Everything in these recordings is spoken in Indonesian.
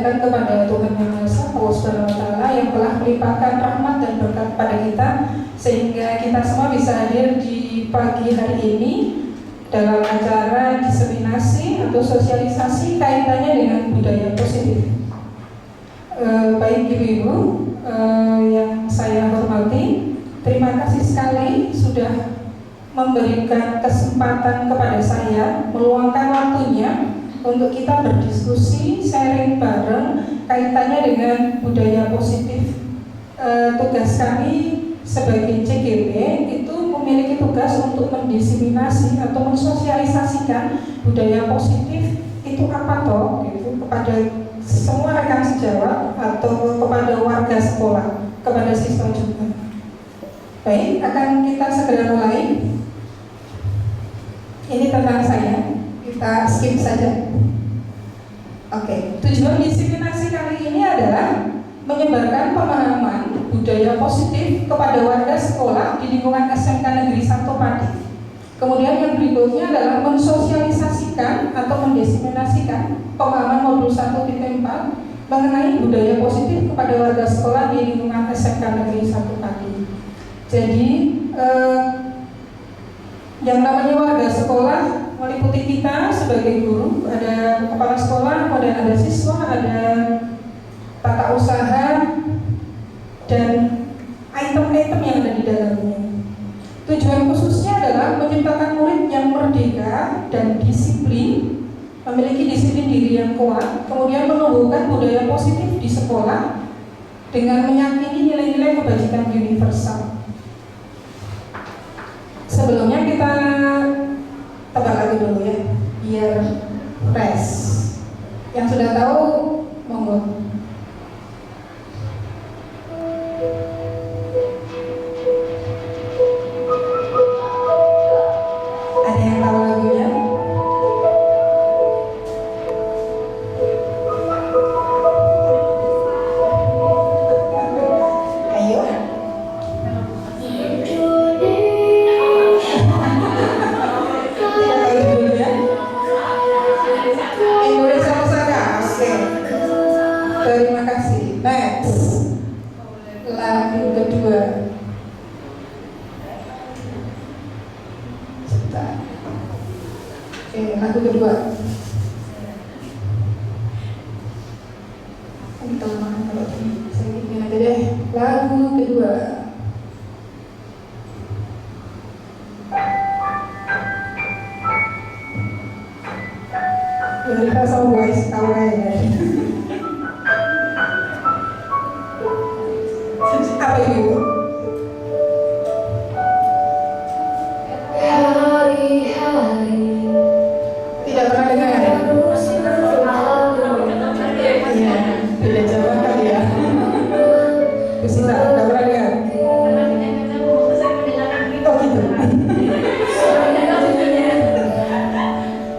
panjatkan kepada Tuhan Yang Maha Esa, Allah Subhanahu wa Ta'ala, yang telah melimpahkan rahmat dan berkat pada kita sehingga kita semua bisa hadir di pagi hari ini dalam acara diseminasi atau sosialisasi kaitannya dengan budaya positif. Baik ibu-ibu yang saya hormati, terima kasih sekali sudah memberikan kesempatan kepada saya, meluangkan waktunya untuk kita berdiskusi, sharing bareng kaitannya dengan budaya positif. Tugas kami sebagai CGP itu memiliki tugas untuk mendiseminasi atau mensosialisasikan budaya positif itu apa toh gitu, kepada semua rekan sejawat atau kepada warga sekolah, kepada siswa juga. Baik, akan kita segera mulai. Ini tentang saya, kita skip saja. Oke, tujuan diseminasi kali ini adalah menyebarkan pemahaman budaya positif kepada warga sekolah di lingkungan SMK Negeri 1 Pati. Kemudian yang berikutnya adalah mensosialisasikan atau mendiseminasikan pemahaman modul 1.4 mengenai budaya positif kepada warga sekolah di lingkungan SMK Negeri 1 Pati. Jadi yang namanya warga sekolah meliputi kita sebagai guru, ada kepala sekolah, kemudian ada siswa, ada tata usaha, dan item-item yang ada di dalamnya. Tujuan khususnya adalah menciptakan murid yang merdeka dan disiplin, memiliki disiplin diri yang kuat, kemudian menumbuhkan budaya positif di sekolah dengan meyakini nilai-nilai kebajikan universal. Sebelumnya kita tebak lagi dulu ya, biar fresh. Yang sudah tahu, monggo. Ada yang tahu lagunya? Ayo. Indonesia Pusaka, oke. Terima kasih. Next, lagu kedua. Sebentar. Oke, lagu kedua. Kita makan kalau ini. Saya bikin aja deh. Lagu kedua. Kita sama guys, tahu ya. Apa itu? Hari-hari tidak pernah dengar ya? Iya, beda jawab kali ya. Kusita, tidak pernah dengar? Oh gitu.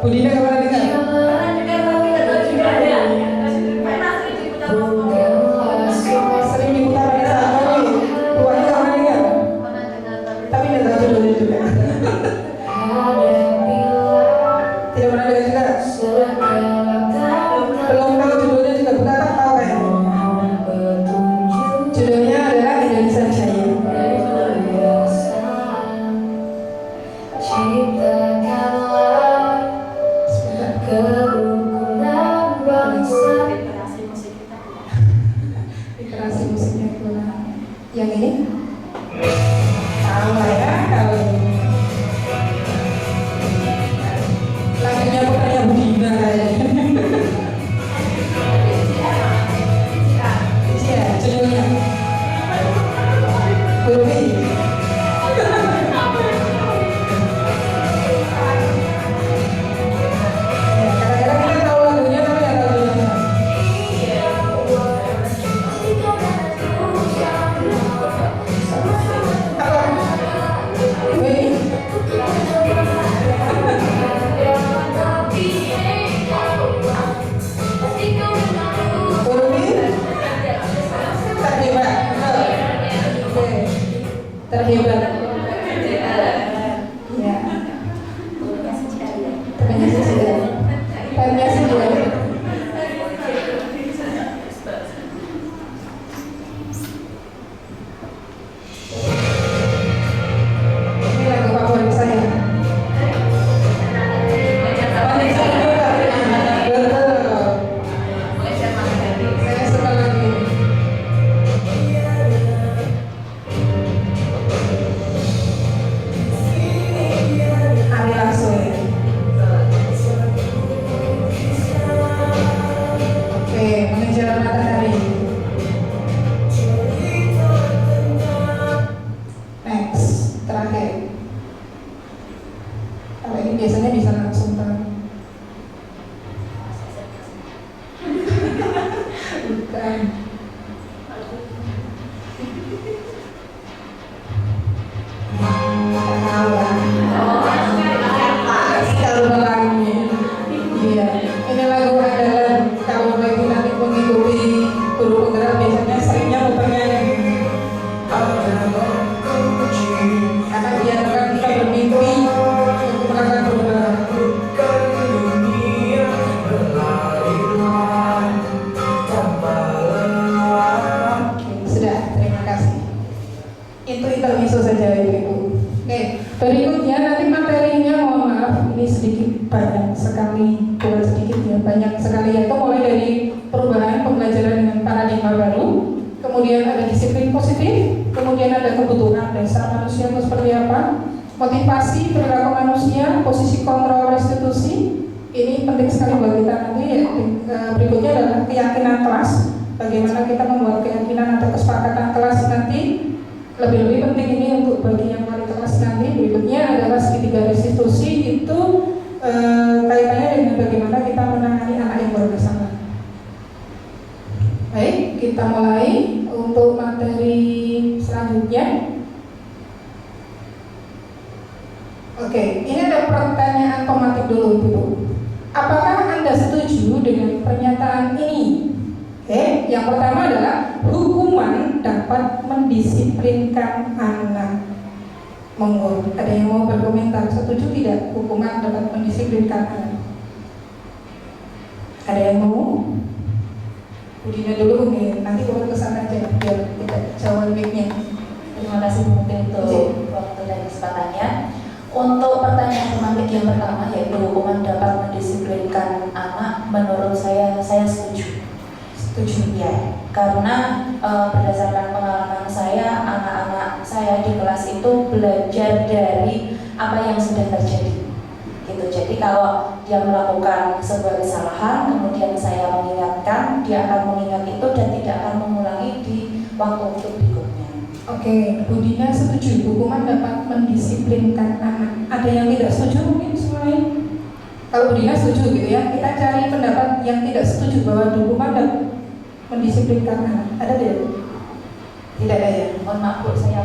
Budina tidak pernah dengar? Sering diputar pada saat kami. Tuanya tidak pernah dengar? Tapi tidak tahu judulnya juga. Tidak pernah dengar juga? Belum tahu judulnya juga, bukan tahu kan? Judulnya adalah Indonesia Jaya. Literasi musiknya kurang. Yang ini? Tahu lah ya kalau ini. Lagunya bukannya Budina kayaknya. Iya, judulnya Bumi. Ya, kadang-kadang kita tahu lagunya tapi nggak tahu judulnya. Apa? Bumi. Bumi. Terhebat. Oke. Terhebat. Ya. Tanya saja. itu intermezzo saja Ibu. Oke, berikutnya nanti materinya mohon maaf ini sedikit banyak sekali, bukan sedikit ya, banyak sekali, yaitu mulai dari perubahan pembelajaran dengan paradigma baru, kemudian ada disiplin positif, kemudian ada kebutuhan dasar manusia itu seperti apa, motivasi perilaku manusia, posisi kontrol restitusi, ini penting sekali buat kita nanti. Berikutnya adalah keyakinan kelas, bagaimana kita membuat keyakinan atau kesepakatan kelas nanti. Lebih-lebih penting ini untuk bagi yang wali kelas nanti. Berikutnya adalah segitiga restitusi, itu kaitannya dengan bagaimana kita menangani anak yang baru bersama. Baik, kita mulai untuk materi selanjutnya. Oke, ini ada pertanyaan pematik dulu Ibu. Apakah Anda setuju dengan pernyataan ini? Oke, yang pertama adalah hukuman dapat mendisiplinkan anak. Monggo, ada yang mau berkomentar, setuju tidak hukuman dapat mendisiplinkan anak? Ada yang mau? Budina dulu mungkin, nanti baru kesana aja biar tidak jauh mic-nya. Terima kasih mungkin untuk waktu dan kesempatannya. Untuk pertanyaan pematik yang pertama, yaitu hukuman dapat mendisiplinkan anak, menurut saya setuju. Setuju ya, karena berdasarkan pengalaman saya, anak-anak saya di kelas itu belajar dari apa yang sudah terjadi. Gitu. Jadi kalau dia melakukan sebuah kesalahan, kemudian saya mengingatkan, dia akan mengingat itu dan tidak akan mengulangi di waktu berikutnya. Oke, Bu Dina setuju hukuman dapat mendisiplinkan anak. Ada yang tidak setuju mungkin selain? Kalau Bu Dina setuju gitu ya, kita cari pendapat yang tidak setuju bahwa hukuman dapat mendisiplinkan anak. Ada tidak? Tidak ada ya. Mohon maaf Bu, saya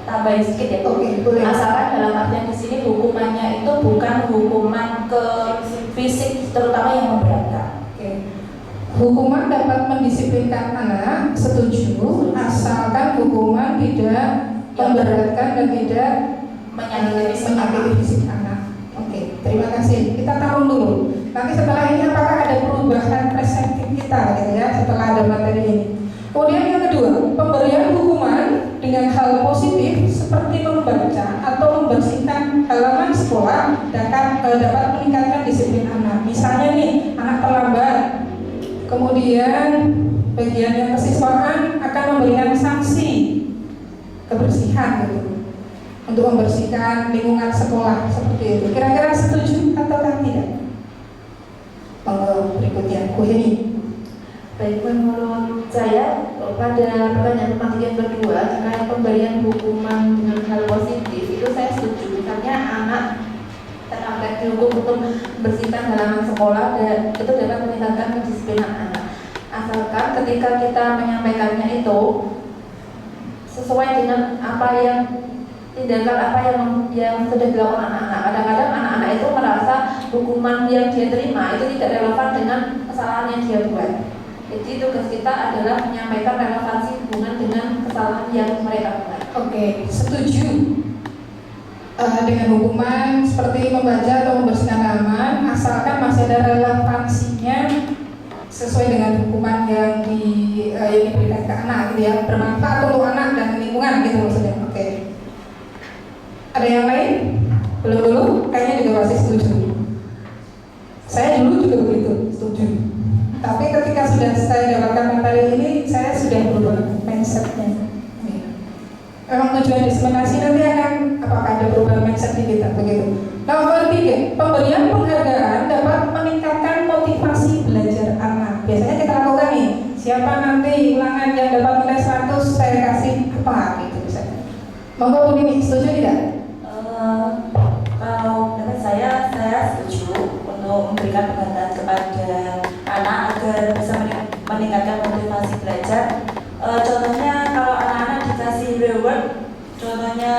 tambahin sedikit ya. Oke, boleh. Asalkan dalam artian di sini hukumannya itu bukan hukuman ke fisik, terutama yang memberatkan. Oke. Hukuman dapat mendisiplinkan anak, setuju, asalkan hukuman tidak memberatkan dan tidak menyakiti fisik anak. Oke, terima kasih. Kita tahu dulu. Nanti setelah ini apakah ada perubahan persepsi kita gitu ya setelah ada materi ini. Kemudian yang kedua, pemberian hukuman dengan hal positif seperti membaca atau membersihkan halaman sekolah dapat meningkatkan disiplin anak. Misalnya nih, anak terlambat, kemudian bagian yang kesiswaan akan memberikan sanksi kebersihan gitu untuk membersihkan lingkungan sekolah seperti itu. Kira-kira setuju atau tidak? Berikutnya, Bu Heni. Baik, menurut saya pada pertanyaan pematik yang kedua terkait pemberian hukuman dengan hal positif itu saya setuju. Misalnya anak terlambat dihukum untuk membersihkan halaman sekolah dan itu dapat meningkatkan kedisiplinan anak. Asalkan ketika kita menyampaikannya itu sesuai dengan tindakan apa yang sudah dilakukan anak-anak. Kadang-kadang anak-anak itu merasa hukuman yang dia terima itu tidak relevan dengan kesalahan yang dia buat. Jadi tugas kita adalah menyampaikan relevansi hubungan dengan kesalahan yang mereka buat. Oke, setuju dengan hukuman seperti membaca atau membersihkan halaman, asalkan masih ada relevansinya sesuai dengan hukuman yang diberikan ke anak, gitu ya, bermanfaat untuk anak dan lingkungan gitu maksudnya. Oke. Ada yang lain? Belum dulu? Kayaknya juga pasti setuju. Saya dulu juga begitu, setuju. Tapi ketika sudah saya dapatkan materi ini, saya sudah berubah mindsetnya. Memang tujuan diseminasi nanti akan apakah ada perubahan mindset di kita begitu. Nomor 3, pemberian penghargaan dapat meningkatkan motivasi belajar anak. Biasanya kita lakukan nih, siapa nanti ulangan yang dapat nilai 100 saya kasih apa gitu misalnya. Monggo Bu Nini, setuju tidak? Kalau menurut saya setuju untuk memberikan penghargaan kepada anak agar bisa meningkatkan motivasi belajar. Contohnya kalau anak-anak dikasih reward, contohnya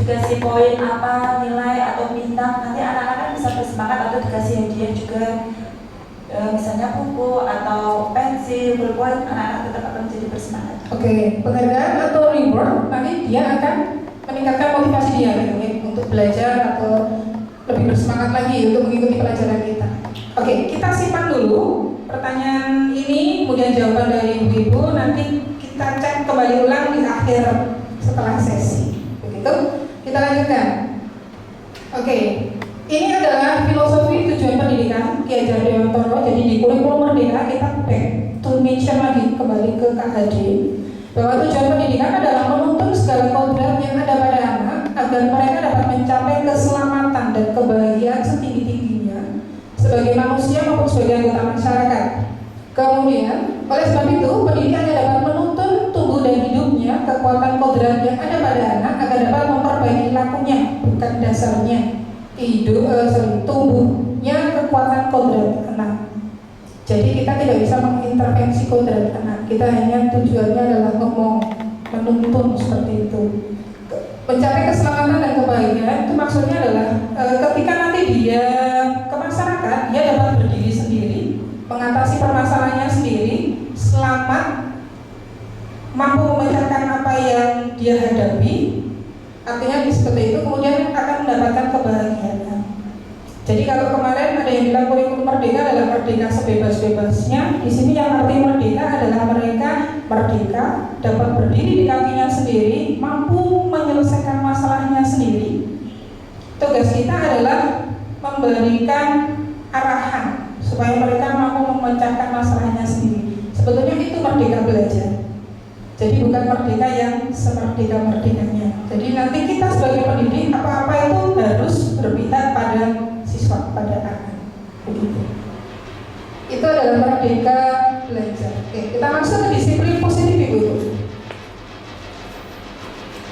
dikasih poin apa, nilai atau bintang, nanti anak-anak kan bisa bersemangat atau dikasih hadiah juga, misalnya buku atau pensil, berpoin, anak-anak tetap akan menjadi bersemangat. Oke, penghargaan atau reward nanti dia akan meningkatkan motivasi dia gitu, untuk belajar atau lebih bersemangat lagi untuk mengikuti pelajaran kita. Oke, kita simpan dulu pertanyaan ini, kemudian jawaban dari Ibu-Ibu nanti kita cek kembali ulang di akhir setelah setelah sesi. Begitu, kita lanjutkan. Oke, ini adalah filosofi tujuan pendidikan Ki Hajar Dewantara. Jadi di kurikulum Merdeka kita back to mention lagi kembali ke KHD bahwa tujuan pendidikan adalah menuntun segala kodrat yang ada pada anak agar mereka dapat mencapai keselamatan dan kebahagiaan setinggi-tingginya sebagai manusia maupun sebagai anggota masyarakat. Kemudian, oleh sebab itu, pendidikan yang dapat menuntun tubuh dan hidupnya kekuatan kodrat yang ada pada anak agar dapat memperbaiki lakunya, bukan dasarnya. Tubuhnya kekuatan kodrat anak. Jadi kita tidak bisa mengintervensi kodrat anak. Kita hanya tujuannya adalah ngomong, menuntun seperti itu. Mencapai keselamatan dan kebahagiaan itu maksudnya adalah ketika nanti dia ke masyarakat, dia dapat berdiri sendiri, mengatasi permasalahannya sendiri, selamat, mampu memecahkan apa yang dia hadapi. Artinya seperti itu, kemudian akan mendapatkan kebahagiaan. Jadi kalau kemarin ada yang bilang kurikulum merdeka adalah merdeka sebebas-bebasnya, di sini yang arti merdeka adalah mereka merdeka, dapat berdiri di kakinya sendiri, mampu menyelesaikan masalahnya sendiri. Tugas kita adalah memberikan arahan supaya mereka mampu memecahkan masalahnya sendiri. Sebetulnya itu merdeka belajar. Jadi bukan merdeka yang semerdeka-merdekanya. Jadi nanti kita sebagai pendidik apa-apa itu harus berpihak pada siswa, pada anak. Begitu. Itu adalah merdeka belajar. Oke, kita masuk ke disiplin positif Ibu.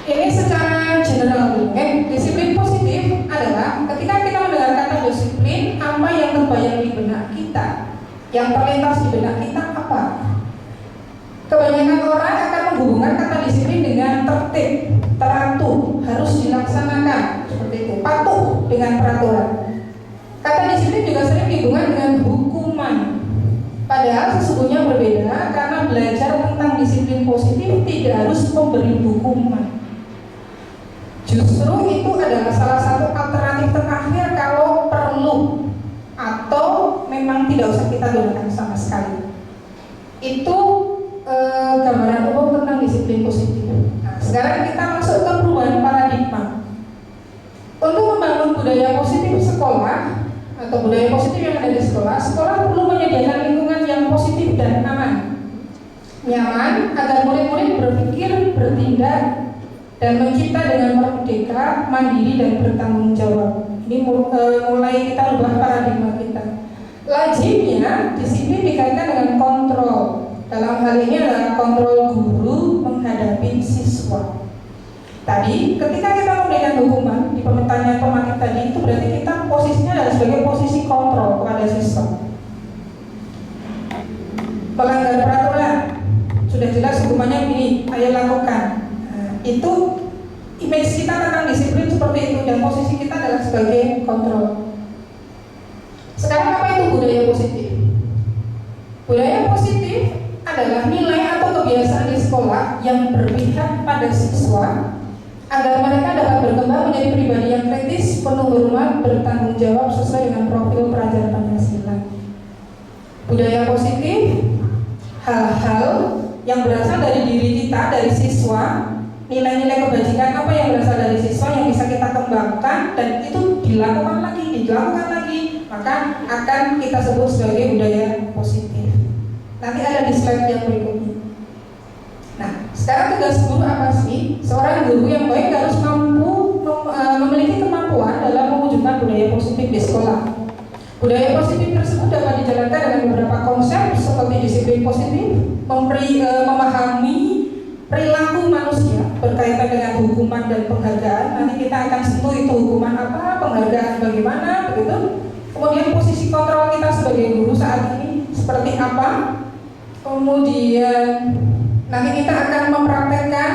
Ini secara general. Disiplin positif adalah ketika kita mendengar kata disiplin, apa yang terbayang di benak kita, yang terlintas di benak kita apa? Kebanyakan orang akan menghubungkan kata disiplin dengan tertib, teratur, harus dilaksanakan seperti itu, patuh dengan peraturan. Kata disiplin juga sering dihubungkan dengan hukuman. Padahal sesungguhnya berbeda karena belajar tentang disiplin positif tidak harus memberi hukuman. Justru itu adalah salah satu alternatif terakhir kalau perlu atau memang tidak usah kita gunakan sama sekali. Itu gambaran umum tentang disiplin positif. Nah, sekarang kita masuk ke perubahan paradigma. Untuk membangun budaya positif sekolah atau budaya positif yang ada di sekolah, sekolah perlu menyediakan lingkungan yang positif dan aman, nyaman agar murid-murid berpikir, bertindak, dan mencipta dengan merdeka, mandiri, dan bertanggung jawab. Ini mulai kita ubah paradigma kita. Lazimnya disiplin dikaitkan dengan kontrol. Dalam hal ini adalah kontrol guru menghadapi siswa. Tadi, ketika kita memberikan hukuman di pertanyaan pemakai tadi, itu berarti kita posisinya adalah sebagai posisi kontrol kepada siswa. Pelanggar peraturan, sudah jelas hukumannya ini, ayo lakukan. Nah, itu image kita tentang disiplin seperti itu, dan posisi kita adalah sebagai kontrol. Sekarang apa itu budaya positif? Budaya positif adalah nilai atau kebiasaan di sekolah yang berpihak pada siswa agar mereka dapat berkembang menjadi pribadi yang kritis, penuh hormat, bertanggung jawab sesuai dengan profil pelajar Pancasila. Budaya positif, hal-hal yang berasal dari diri kita, dari siswa, nilai-nilai kebajikan apa yang berasal dari siswa yang bisa kita kembangkan dan itu dilakukan lagi, maka akan kita sebut sebagai budaya positif. Nanti ada di slide yang berikutnya. Nah, sekarang tugas guru apa sih? Seorang guru yang baik harus mampu memiliki kemampuan dalam mewujudkan budaya positif di sekolah. Budaya positif tersebut dapat dijalankan dengan beberapa konsep seperti disiplin positif, memahami perilaku manusia berkaitan dengan hukuman dan penghargaan. Nanti kita akan sentuh itu hukuman apa, penghargaan bagaimana, begitu. Kemudian posisi kontrol kita sebagai guru saat ini seperti apa. Kemudian nanti kita akan mempraktekkan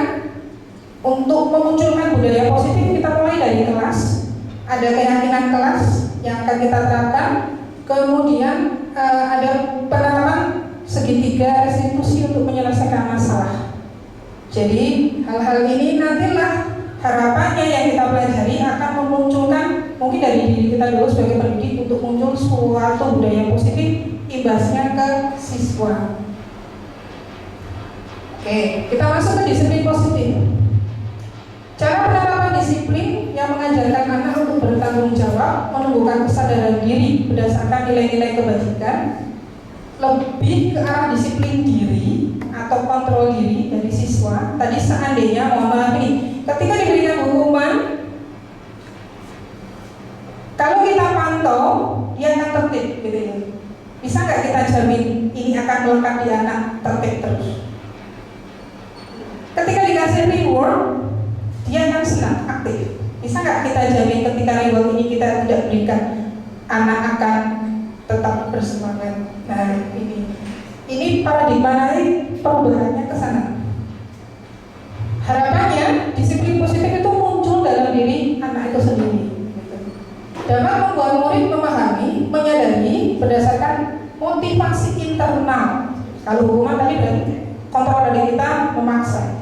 untuk memunculkan budaya positif. Kita mulai dari kelas, ada keyakinan kelas yang akan kita terapkan. Kemudian ada penerapan segitiga restitusi untuk menyelesaikan masalah. Jadi hal-hal ini nantilah harapannya yang kita pelajari akan memunculkan mungkin dari diri kita dulu sebagai pendidik untuk muncul suatu budaya positif imbasnya ke siswa. Oke, kita masuk ke disiplin positif. disiplin yang mengajarkan anak untuk bertanggung jawab, menumbuhkan kesadaran diri berdasarkan nilai-nilai kebajikan, lebih ke arah disiplin diri atau kontrol diri dari siswa. Tadi seandainya, mohon maaf nih, ketika diberikan hukuman, kalau kita pantau, dia akan tertib gitu ya. Bisa nggak kita jamin ini akan melekat di anak tertib terus? Ketika dikasih reward, dia akan senang, aktif. Bisa nggak kita jamin ketika reward ini kita tidak berikan, anak akan tetap bersemangat? Nah, ini paradigma naik perubahannya ke sana. Harapannya disiplin positif itu muncul dalam diri anak itu sendiri. Dapat membuat murid memahami, menyadari berdasarkan motivasi internal. Kalau hukuman tadi berarti kontrol dari kita memaksa.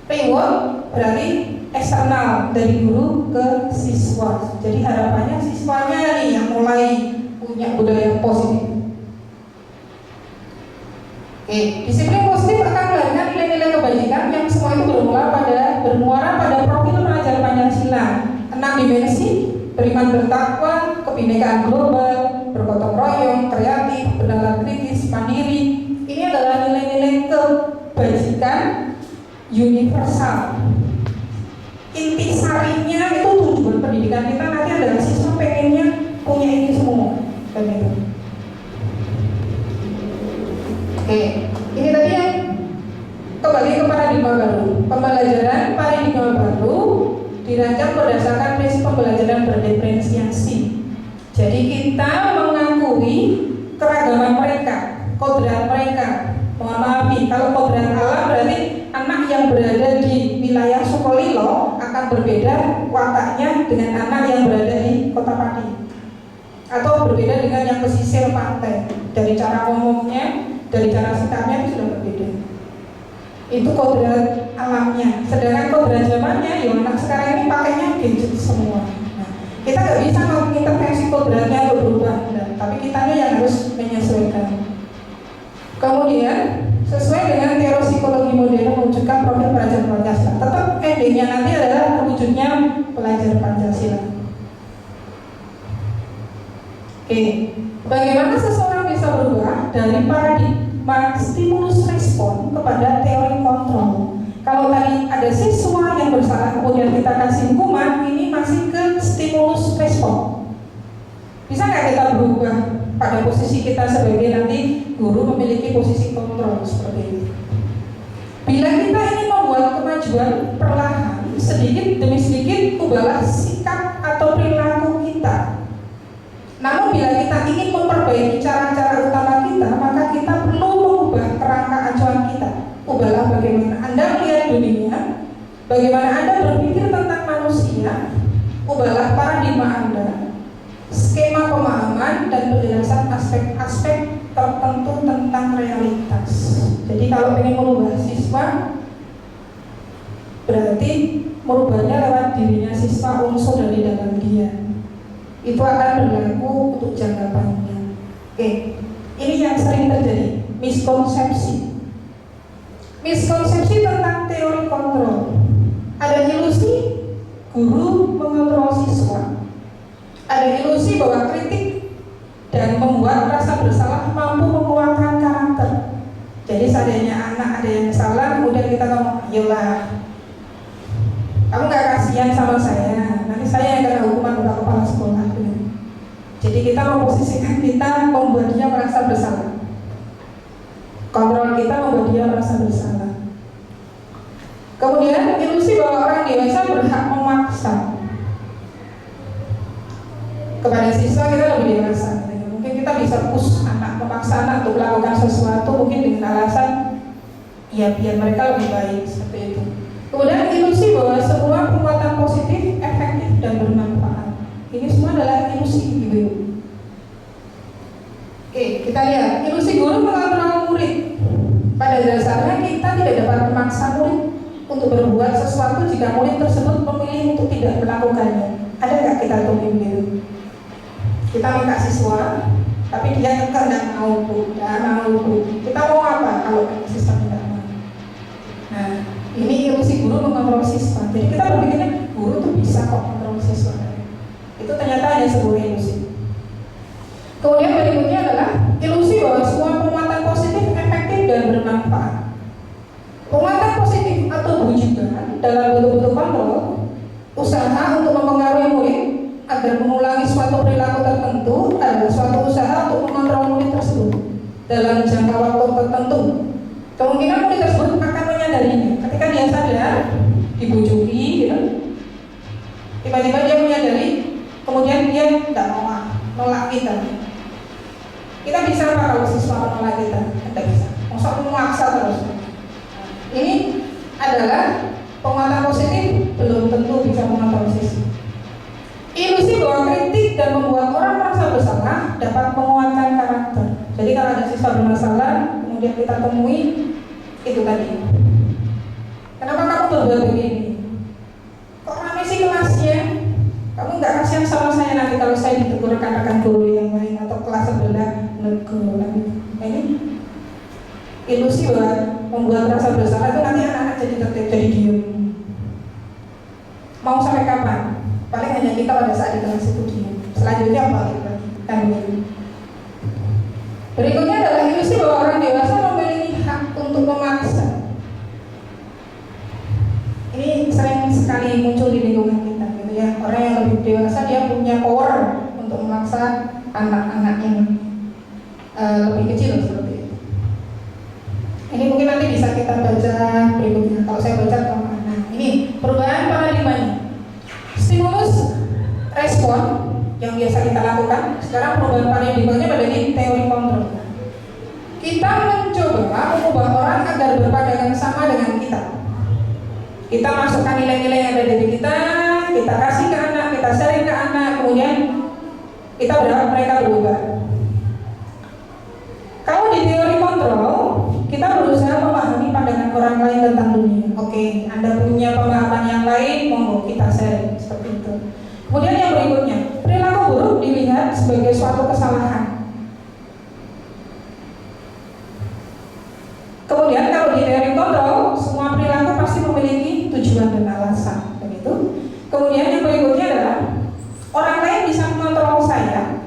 Reward berarti eksternal dari guru ke siswa. Jadi harapannya siswanya nih yang mulai punya budaya positif. Oke, disiplin positif akan melahirkan nilai-nilai kebajikan yang semua itu bermuara pada profil pelajar Pancasila. 6 dimensi: beriman bertakwa, kebinekaan global, bergotong royong, kreatif, bernalar kritis, mandiri. Ini adalah nilai-nilai kebajikan universal. Intisarinya itu tujuan pendidikan kita nanti adalah siswa pengennya punya ini semua, kan itu. Oke, ini tadi yang kembali ke paradigma baru. Pembelajaran paradigma baru dirancang berdasarkan prinsip pembelajaran berdiferensiasi. Jadi kita mengakui keragaman mereka, kodrat mereka. Mohon maaf nih, kalau kodrat alam berarti anak yang berada di wilayah Sukolilo akan berbeda wataknya dengan anak yang berada di Kota Pati, atau berbeda dengan yang pesisir pantai. Dari cara ngomongnya, dari cara sikapnya itu sudah berbeda. Itu kodrat alamnya. Sedangkan kodrat zamannya, ya anak sekarang ini pakainya gadget semua. Nah, kita nggak bisa mengintervensi kodratnya untuk berubah, tapi kitanya yang harus menyesuaikan. Kemudian sesuai dengan teori psikologi modern mewujudkan profil pelajar Pancasila. Tetap endingnya nanti adalah terwujudnya pelajar Pancasila. Oke, bagaimana seseorang bisa berubah dari paradigma stimulus respon kepada teori kontrol? Kalau tadi ada siswa yang bersalah kemudian kita kasih hukuman, ini masih ke stimulus respon. Bisa nggak kita berubah pada posisi kita sebagai nanti guru memiliki posisi kontrol seperti itu? Bila kita ingin membuat kemajuan perlahan, sedikit demi sedikit ubahlah sikap atau perilaku kita. Namun bila kita ingin memperbaiki cara-cara utama kita, maka kita perlu mengubah kerangka acuan kita. Ubahlah bagaimana Anda melihat dunia, bagaimana Anda berpikir tentang manusia. Ubahlah paradigma Anda, skema pemahaman dan penjelasan aspek-aspek tertentu tentang realitas. Jadi kalau ingin merubah siswa, berarti merubahnya lewat dirinya siswa, unsur dari dalam dia. Itu akan berlaku untuk jangka panjang. Oke, ini yang sering terjadi, miskonsepsi. Miskonsepsi tentang teori kontrol. Ada ilusi guru mengontrol siswa. Ada ilusi bahwa kritik dan membuat rasa bersalah mampu menguatkan karakter. Jadi seandainya anak ada yang salah, kemudian kita ngomong, ayolah, kamu gak kasihan sama saya, nanti saya yang kena hukuman untuk kepala sekolah. Jadi kita memposisikan kita, membuat dia merasa bersalah. Kontrol kita membuat dia merasa bersalah. Kemudian ilusi bahwa orang dewasa berhak memaksa. Kepada siswa kita lebih dewasa. Mungkin kita bisa push anak, memaksa anak untuk melakukan sesuatu mungkin dengan alasan ya biar mereka lebih baik, seperti itu. Kemudian ilusi bahwa semua perbuatan positif, efektif dan bermanfaat. Ini semua adalah ilusi ibu. Oke, kita lihat ilusi guru mengontrol murid. Pada dasarnya kita tidak dapat memaksa murid untuk berbuat sesuatu jika murid tersebut memilih untuk tidak melakukannya. Ada nggak kita temui begitu? Kita minta siswa, tapi dia tidak mau bu. Kita mau apa kalau sistem tidak mau? Nah, ini ilusi guru mengontrol siswa. Jadi kita berpikirnya guru tuh bisa kok mengontrol siswa. Itu ternyata hanya sebuah ilusi. Kemudian berikutnya adalah ilusi bahwa semua penguatan positif efektif dan bermanfaat. Penguatan positif atau bujukan dalam bentuk kontrol, usaha untuk mempengaruhi murid agar mengulangi suatu perilaku tertentu adalah suatu usaha untuk mengontrol murid tersebut dalam jangka waktu tertentu. Kemungkinan murid tersebut akan menyadarinya ketika dia sadar, dibujuki, gitu. Tiba-tiba dia menyadari, kemudian dia tidak mau nolak kita. Kita bisa apa kalau siswa menolak kita? Tidak bisa. Masa memaksa terus. Ini adalah penguatan positif belum tentu bisa mengontrol siswa. Ilusi bahwa kritik dan membuat orang merasa bersalah dapat menguatkan karakter. Jadi kalau ada siswa bermasalah, kemudian kita temui, itu tadi. Kenapa kamu berbuat begini? Kok ramai sih kelasnya? Kamu nggak kasihan sama saya nanti kalau saya ditegur rekan-rekan guru yang lain atau kelas sebelah negur. Nah, ini ilusi bahwa membuat rasa bersalah itu nanti anak-anak jadi tertib, jadi diem. Mau sampai kapan? Paling hanya kita pada saat di kelas itu diem. Selanjutnya balik lagi. Kan begitu. Berikutnya adalah ilusi bahwa orang dewasa memiliki hak untuk memaksa. Ini sering sekali muncul di lingkungan kita, gitu ya. Orang yang lebih dewasa dia punya power untuk memaksa anak-anak yang lebih kecil seperti itu. Ini mungkin nanti bisa kita baca berikutnya. Kalau saya baca kemana? Nah, ini perubahan paradigmanya. Stimulus respon yang biasa kita lakukan, sekarang perubahan paradigmanya pada di teori kontrol. Kita mencoba mengubah orang agar berpandangan sama dengan kita. Kita masukkan nilai-nilai yang ada dari kita kasih ke anak, kita sharing ke anak, kemudian kita berharap mereka berubah. Kalau di teori kontrol, kita berusaha memahami pandangan orang lain tentang dunia. Oke, Anda punya pemahaman yang lain, monggo kita sharing seperti itu. Kemudian yang berikutnya, perilaku buruk dilihat sebagai suatu kesalahan. Kemudian kalau di teori kontrol, semua perilaku pasti memiliki tujuan dan alasan, begitu. Kemudian yang berikutnya adalah orang lain bisa mengontrol saya.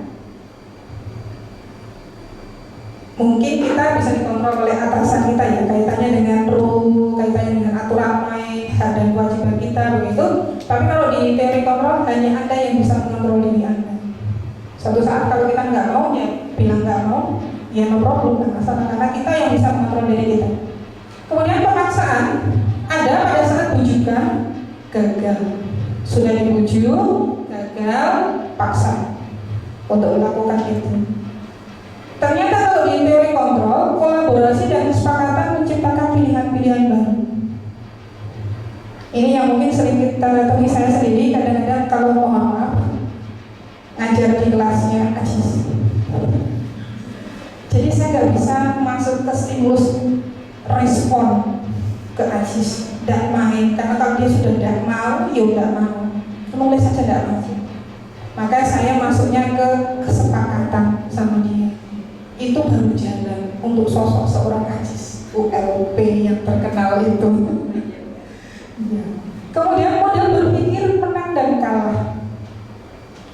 Mungkin kita bisa dikontrol oleh atasan kita ya, kaitannya dengan rule, kaitannya dengan aturan main, hak dan kewajiban kita, begitu. Tapi kalau di teori kontrol hanya Anda yang bisa mengontrol diri Anda. Suatu saat kalau kita nggak mau, ya bilang nggak mau, ya no problem, nggak masalah, karena kita yang bisa mengontrol diri kita. Kemudian pemaksaan ada pada saat bujukan gagal. Sudah dibujuk, gagal, paksa untuk melakukan itu. Ternyata kalau di teori kontrol, kolaborasi dan kesepakatan menciptakan pilihan-pilihan baru. Ini yang mungkin sering kita temui saya sendiri, kadang-kadang kalau mohon maaf ngajar di kelasnya ajis. Jadi saya nggak bisa masuk ke stimulus respon ke ajis, tidak main, karena kalau dia sudah tidak mau, ya tidak mau, menulis saja tidak mau. Maka saya masuknya ke kesepakatan sama dia. Itu baru jalan untuk sosok seorang ajis ULP yang terkenal itu. Ya. Kemudian model berpikir menang dan kalah.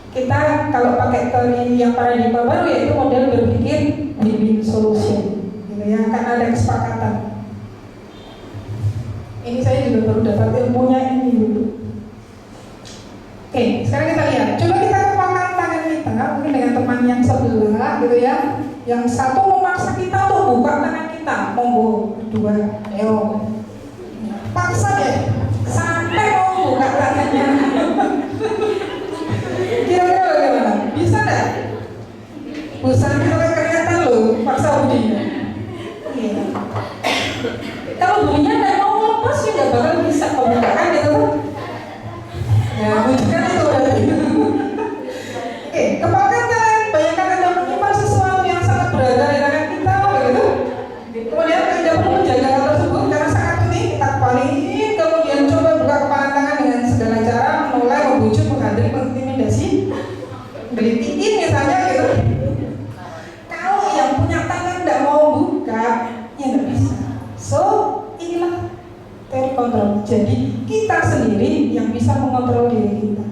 Kita kalau pakai teori yang paradigma baru yaitu model berpikir win-win solution, gitu ya, karena ada kesepakatan. Ini saya juga baru dapat ilmunya ini dulu. Oke, sekarang kita lihat. Coba kita kepalkan tangan kita, mungkin dengan teman yang sebelah, gitu ya. Yang satu memaksa kita untuk buka tangan kita, monggo, dua, ayo, paksa deh, sampai mau buka tangannya. Kira-kira bagaimana? Bisa nggak? Busanya kalau kelihatan loh, paksa Budi. Iya. Kalau Budinya nggak mau lepas, ya nggak bakal bisa pembukaan gitu. Ya, bujukan itu berarti. Oke, kepalkan tangan, bayangkan Anda menyimpan sesuatu yang sangat berharga di tangan kita, begitu. Kemudian Anda perlu menjaga hal tersebut karena sangat unik. Kita kepalin, kemudian coba buka kepala tangan dengan segala cara, mulai membujuk, menghadiri, mengintimidasi, belitiin misalnya gitu. Kalau yang punya tangan tidak mau buka, ya nggak bisa. So inilah teori kontrol. Jadi kita sendiri yang bisa mengontrol diri kita.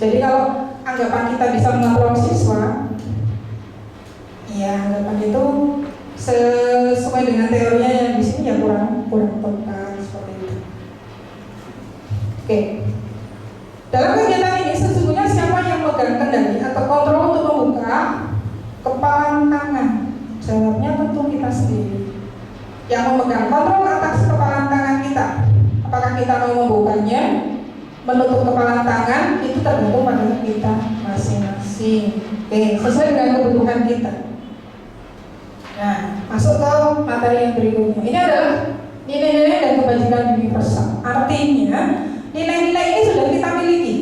Jadi kalau anggapan kita bisa mengontrol siswa, ya anggapan itu sesuai dengan teorinya yang di sini ya kurang tepat seperti itu. Oke. Dalam kegiatan ini sesungguhnya siapa yang memegang kendali atau kontrol untuk membuka kepalan tangan? Jawabnya tentu kita sendiri. Yang memegang kontrol atas kepalan tangan kita. Apakah kita mau membukanya, menutup kepalan tangan, itu tergantung pada kita masing-masing. Oke, sesuai dengan kebutuhan kita. Nah, masuk ke materi yang berikutnya. Ini adalah nilai-nilai dan kebajikan universal. Artinya, nilai-nilai ini sudah kita miliki.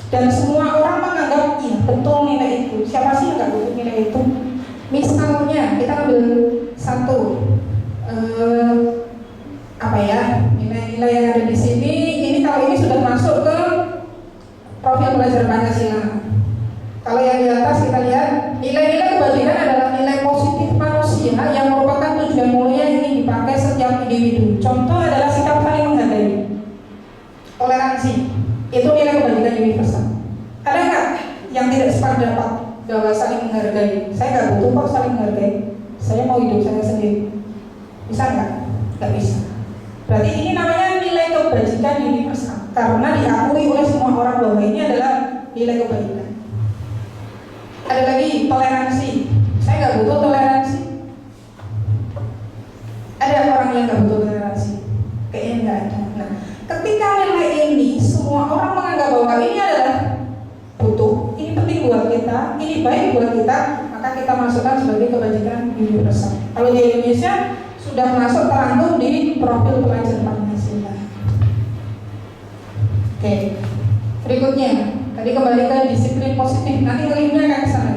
Dan semua orang menganggap, iya betul nilai itu. Siapa sih yang nggak butuh nilai itu? Misalnya, kita ambil satu, nilai-nilai yang ada di sini. Ini kalau ini sudah masuk ke profil belajar Pancasila. Kalau yang di atas kita lihat, nilai-nilai kebajikan adalah nilai positif manusia yang merupakan tujuan mulia yang ingin dipakai setiap individu. Contoh adalah sikap saling menghargai, toleransi, itu nilai kebajikan universal. Ada nggak yang tidak sependapat bahwa saling menghargai? Saya nggak butuh kok saling menghargai. Saya mau hidup saya sendiri. Bisa nggak? Nggak bisa. Berarti ini namanya nilai kebajikan universal karena diakui oleh semua orang bahwa ini adalah nilai kebajikan. Ada lagi toleransi. Saya nggak butuh toleransi. Ada orang yang nggak butuh toleransi? Kayaknya nggak ada. Nah, ketika nilai ini semua orang menganggap bahwa ini adalah butuh, ini penting buat kita, ini baik buat kita, maka kita masukkan sebagai kebajikan universal. Kalau di Indonesia sudah masuk terangkum di profil pelajar Pancasila. Oke, berikutnya. Tadi kembali ke disiplin positif, nanti ngelingnya akan kesana.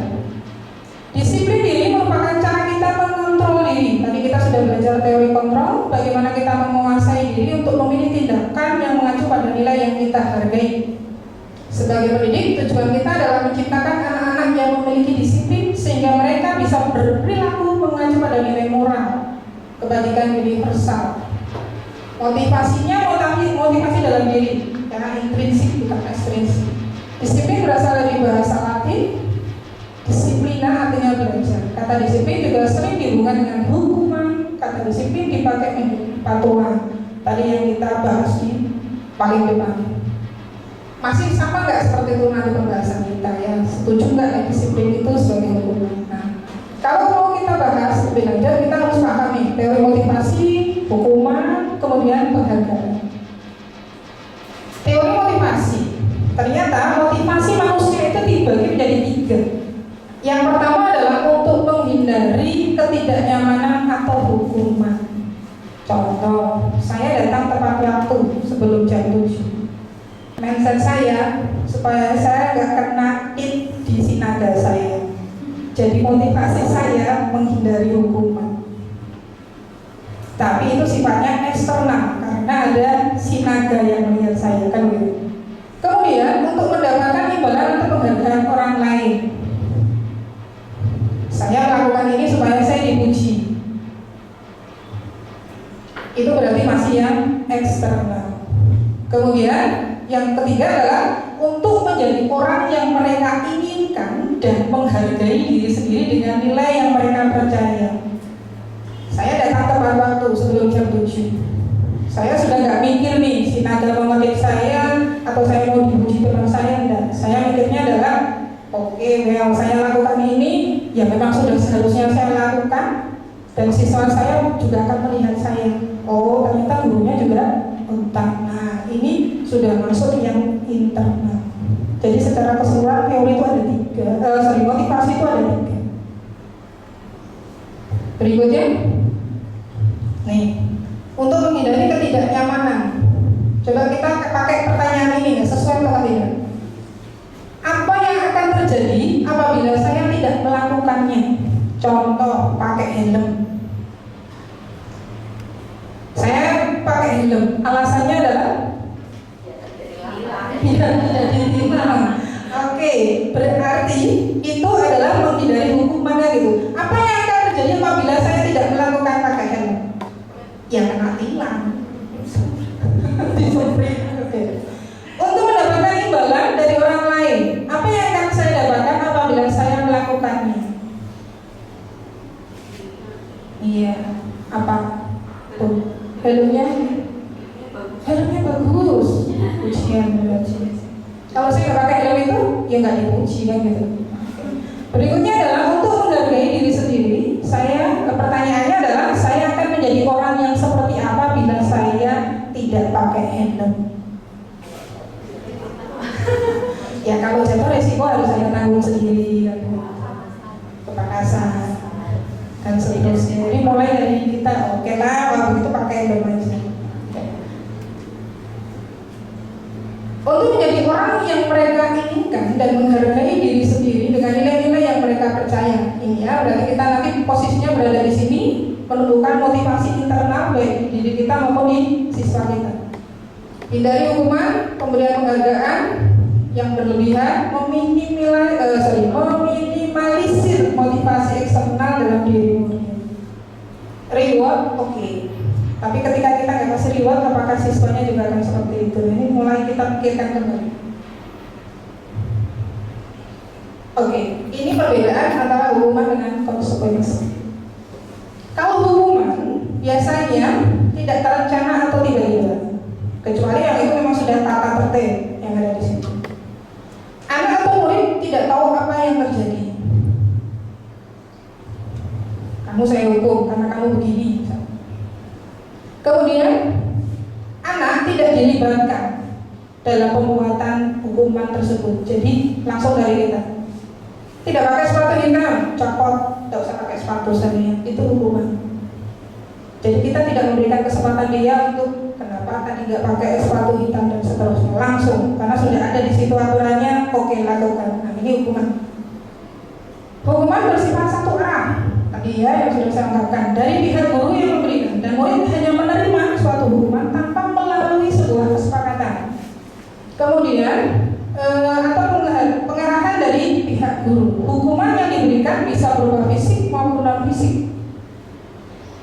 Disiplin diri merupakan cara kita mengontrol diri. Tadi kita sudah belajar teori kontrol, bagaimana kita menguasai diri untuk memilih tindakan yang mengacu pada nilai yang kita hargai. Sebagai pendidik, tujuan kita adalah menciptakan anak-anak yang memiliki disiplin sehingga mereka bisa berperilaku mengacu pada nilai moral, kebajikan universal. Motivasinya motivasi dalam diri, karena intrinsik bukan ekstrinsik. Disiplin berasal dari bahasa Latin, disiplina artinya belajar. Kata disiplin juga sering dihubungkan dengan hukuman. Kata disiplin dipakai menjadi patuhan. Tadi yang kita bahas di paling depan. Masih sama nggak seperti itu nanti pembahasan kita ya? Setuju nggak disiplin itu sebagai hukuman? Nah, kalau mau kita bahas lebih lanjut, kita harus pahami teori motivasi, hukuman, kemudian penghargaan. Teori motivasi. Ternyata motivasi manusia itu dibagi menjadi 3. Yang pertama adalah untuk menghindari ketidaknyamanan atau hukuman. Contoh, saya datang tepat waktu sebelum jam 7. Mindset saya supaya saya nggak kena hit di sinaga saya. Jadi motivasi saya menghindari hukuman. Tapi itu sifatnya eksternal karena ada sinaga yang melihat saya, kan gitu. Kemudian untuk mendapatkan imbalan atau penghargaan orang lain, saya melakukan ini supaya saya dipuji. Itu berarti masih yang eksternal. Kemudian yang ketiga adalah untuk menjadi orang yang mereka inginkan dan menghargai diri sendiri dengan nilai yang mereka percaya. Saya datang tepat waktu sebelum jam 7. Saya sudah nggak mikir nih sinaga mengetik saya atau saya mau dipuji teman saya, enggak. Saya mikirnya adalah oke, well, saya lakukan ini ya memang sudah seharusnya saya lakukan dan siswa saya juga akan melihat saya. Oh, ternyata gurunya juga utang. Nah, ini sudah masuk yang internal. Jadi secara keseluruhan teori itu ada 3, motivasi itu ada 3. Berikutnya, nih, untuk menghindari ketidaknyamanan. Coba kita pakai pertanyaan ini ya, sesuai atau tidak? Apa yang akan terjadi apabila saya tidak melakukannya? Contoh, pakai helm. Saya pakai helm, alasannya adalah tidak ditilang. Oke, berarti itu adalah menghindari hukumannya gitu. Apa yang akan terjadi apabila saya tidak melakukan pakai helm? Ya kena tilang. Kalau saya nggak pakai helm itu, ya nggak dipuji kan gitu. Berikutnya adalah untuk menghargai diri sendiri. Pertanyaannya adalah saya akan menjadi orang yang seperti apa bila saya tidak pakai helm? Ya kalau jatuh resiko harus saya tanggung sendiri kan. Kepanasan dan seterusnya. Jadi mulai dari kita oke lah waktu itu pakai helm aja. Untuk menjadi orang yang mereka inginkan dan menghargai diri sendiri dengan nilai-nilai yang mereka percaya. Ini ya, berarti kita nanti posisinya berada di sini menentukan motivasi internal baik di diri kita maupun di siswa kita. Hindari hukuman, pemberian penghargaan yang berlebihan, meminimalisir motivasi eksternal dalam diri murid. Reward, oke. Tapi ketika kita nggak kasih reward, apakah siswanya juga akan seperti itu? Ini mulai kita pikirkan kembali. Oke, ini perbedaan antara hukuman dengan konsekuensi. Kalau hukuman biasanya tidak terencana atau tiba-tiba, kecuali yang itu memang sudah tata tertib yang ada di situ. Anak atau murid tidak tahu apa yang terjadi. Kamu saya hukum karena kamu begini. Kemudian anak tidak dilibatkan dalam pembuatan hukuman tersebut. Jadi langsung dari kita. Tidak pakai sepatu hitam, copot, tidak usah pakai sepatu saya. Itu hukuman. Jadi kita tidak memberikan kesempatan dia untuk kenapa tadi nggak pakai sepatu hitam dan seterusnya. Langsung, karena sudah ada di situ aturannya. Oke, lakukan. Nah ini hukuman. Hukuman bersifat satu arah. Tadi ya yang sudah saya ungkapkan, dari pihak guru yang memberikan dan murid hanya menerima suatu hukuman tanpa melalui sebuah kesepakatan. Kemudian atau pengarahan dari pihak guru. Hukuman yang diberikan bisa berupa fisik maupun non fisik.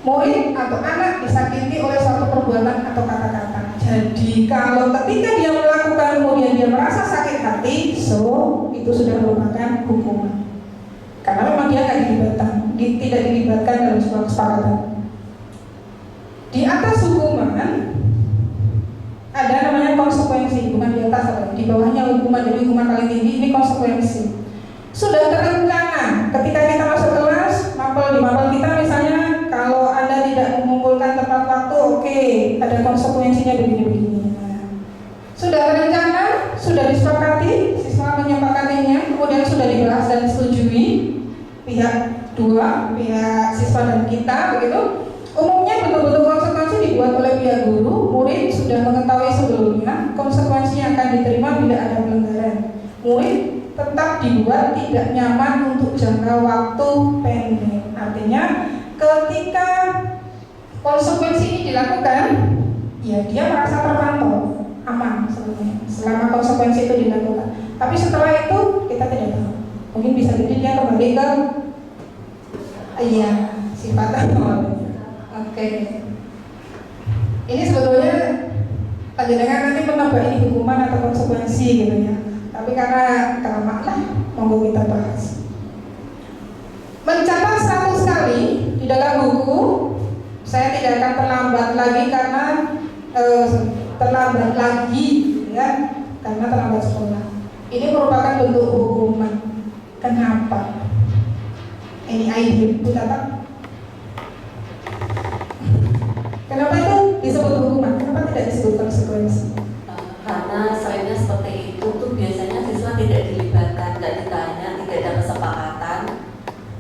Murid atau anak disakiti oleh suatu perbuatan atau kata-kata. Jadi kalau ketika dia melakukan kemudian dia merasa sakit hati, itu sudah merupakan hukuman. Karena memang dia tidak dilibatkan dalam sebuah kesepakatan. Di atas hukuman ada namanya konsekuensi, bukan di atas apa? Di bawahnya hukuman, jadi hukuman paling tinggi ini konsekuensi. Sudah terencana ketika kita masuk kelas, di mapel kita misalnya kalau Anda tidak mengumpulkan tepat waktu, oke, ada konsekuensinya begini-begini. Sudah terencana, sudah disepakati, siswa menyepakatinya, kemudian sudah dibahas dan disetujui pihak dua, pihak siswa dan kita, begitu. Umumnya betul-betul konsekuensi dibuat oleh pihak guru, murid sudah mengetahui sebelumnya konsekuensi yang akan diterima bila ada pelanggaran. Murid tetap dibuat tidak nyaman untuk jangka waktu pendek. Artinya ketika konsekuensi ini dilakukan, ya dia merasa terpantau, aman sebetulnya selama konsekuensi itu dilakukan. Tapi setelah itu kita tidak tahu. Mungkin bisa jadi dia kembali ke sifat awal. Oke. Ini sebetulnya panjenengan nanti menambah ini hukuman atau konsekuensi gitu ya. Tapi karena makna monggo kita bahas. Mencatat 100 kali di dalam buku, saya tidak akan terlambat lagi karena terlambat lagi ya, karena terlambat sekolah. Ini merupakan bentuk hukuman. Kenapa? Ini ide Bu Tata. Kenapa itu disebut hukuman? Kenapa tidak disebut konsekuensi? Karena seringnya seperti itu tuh biasanya siswa tidak dilibatkan, tidak ditanya, tidak ada kesepakatan.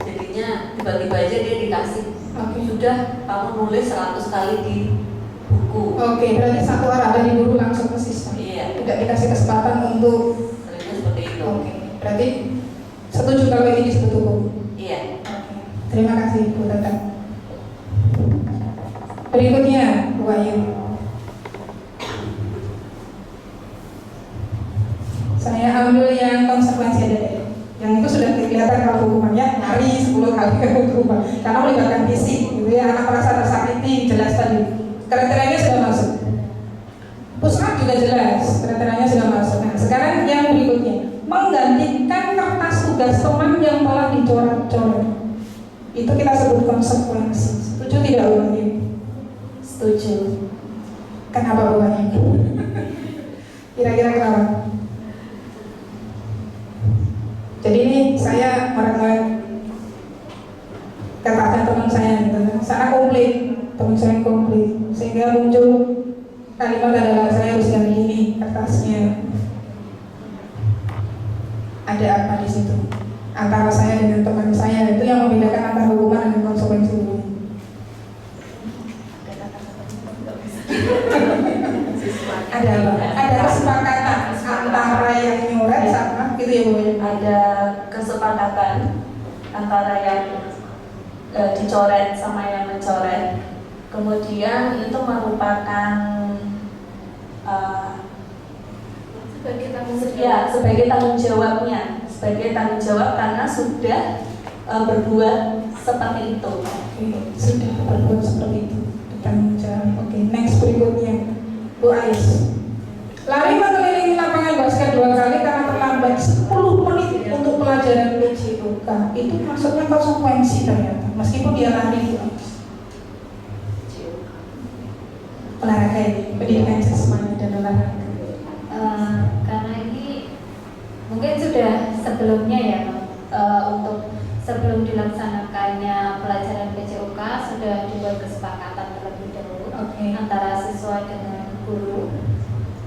Jadinya tiba-tiba aja dia dikasih, sudah kamu nulis 100 kali di buku. Oke, berarti satu arah dari guru langsung ke siswa. Iya. Tidak dikasih kesempatan untuk. Seringnya seperti itu. Oke, berarti setuju kalau ini disebut hukum. Iya. Oke, terima kasih Bu Tata. Berikutnya Bu Ayu. Saya ambil yang konsekuensi ada deh. Yang itu sudah kelihatan kalau hukumannya hari 10 kali hukuman karena melibatkan fisik gitu ya, anak merasa tersakiti, jelas tadi kriterianya sudah masuk. Pusat juga jelas kriterianya sudah masuk. Nah sekarang yang berikutnya, menggantikan kertas tugas teman yang telah dicoret-coret, itu kita sebut konsekuensi. Setuju tidak Bu Ayu? Setuju. Kenapa Bu Ayu? Kira-kira kenapa? saya komplit, sehingga muncul kalimat adalah saya harus ganti ini kertasnya. Ada apa di situ? Antara saya dengan teman saya, itu yang membedakan antara hukuman dengan konsekuensi hukum. Ada apa? Ada kesepakatan antara yang nyoret sama gitu ya Bu? Ada kesepakatan antara yang dicoret sama yang mencoret. Kemudian itu merupakan sebagai tanggung jawabnya, sebagai tanggung jawab karena sudah berbuat seperti itu. Sudah berbuat seperti itu, bertanggung jawab. Oke, next berikutnya Bu Ais. Lari mengelilingi lapangan basket 2 kali karena terlambat 10 menit untuk pelajaran PJOK. Itu maksudnya konsekuensi ternyata, meskipun dia lari Bu Ais. Olahraga ini, pendidikan jasmani dan olahraga. Karena ini mungkin sudah sebelumnya ya, untuk sebelum dilaksanakannya pelajaran PJOK sudah dibuat kesepakatan terlebih dahulu antara siswa dengan guru.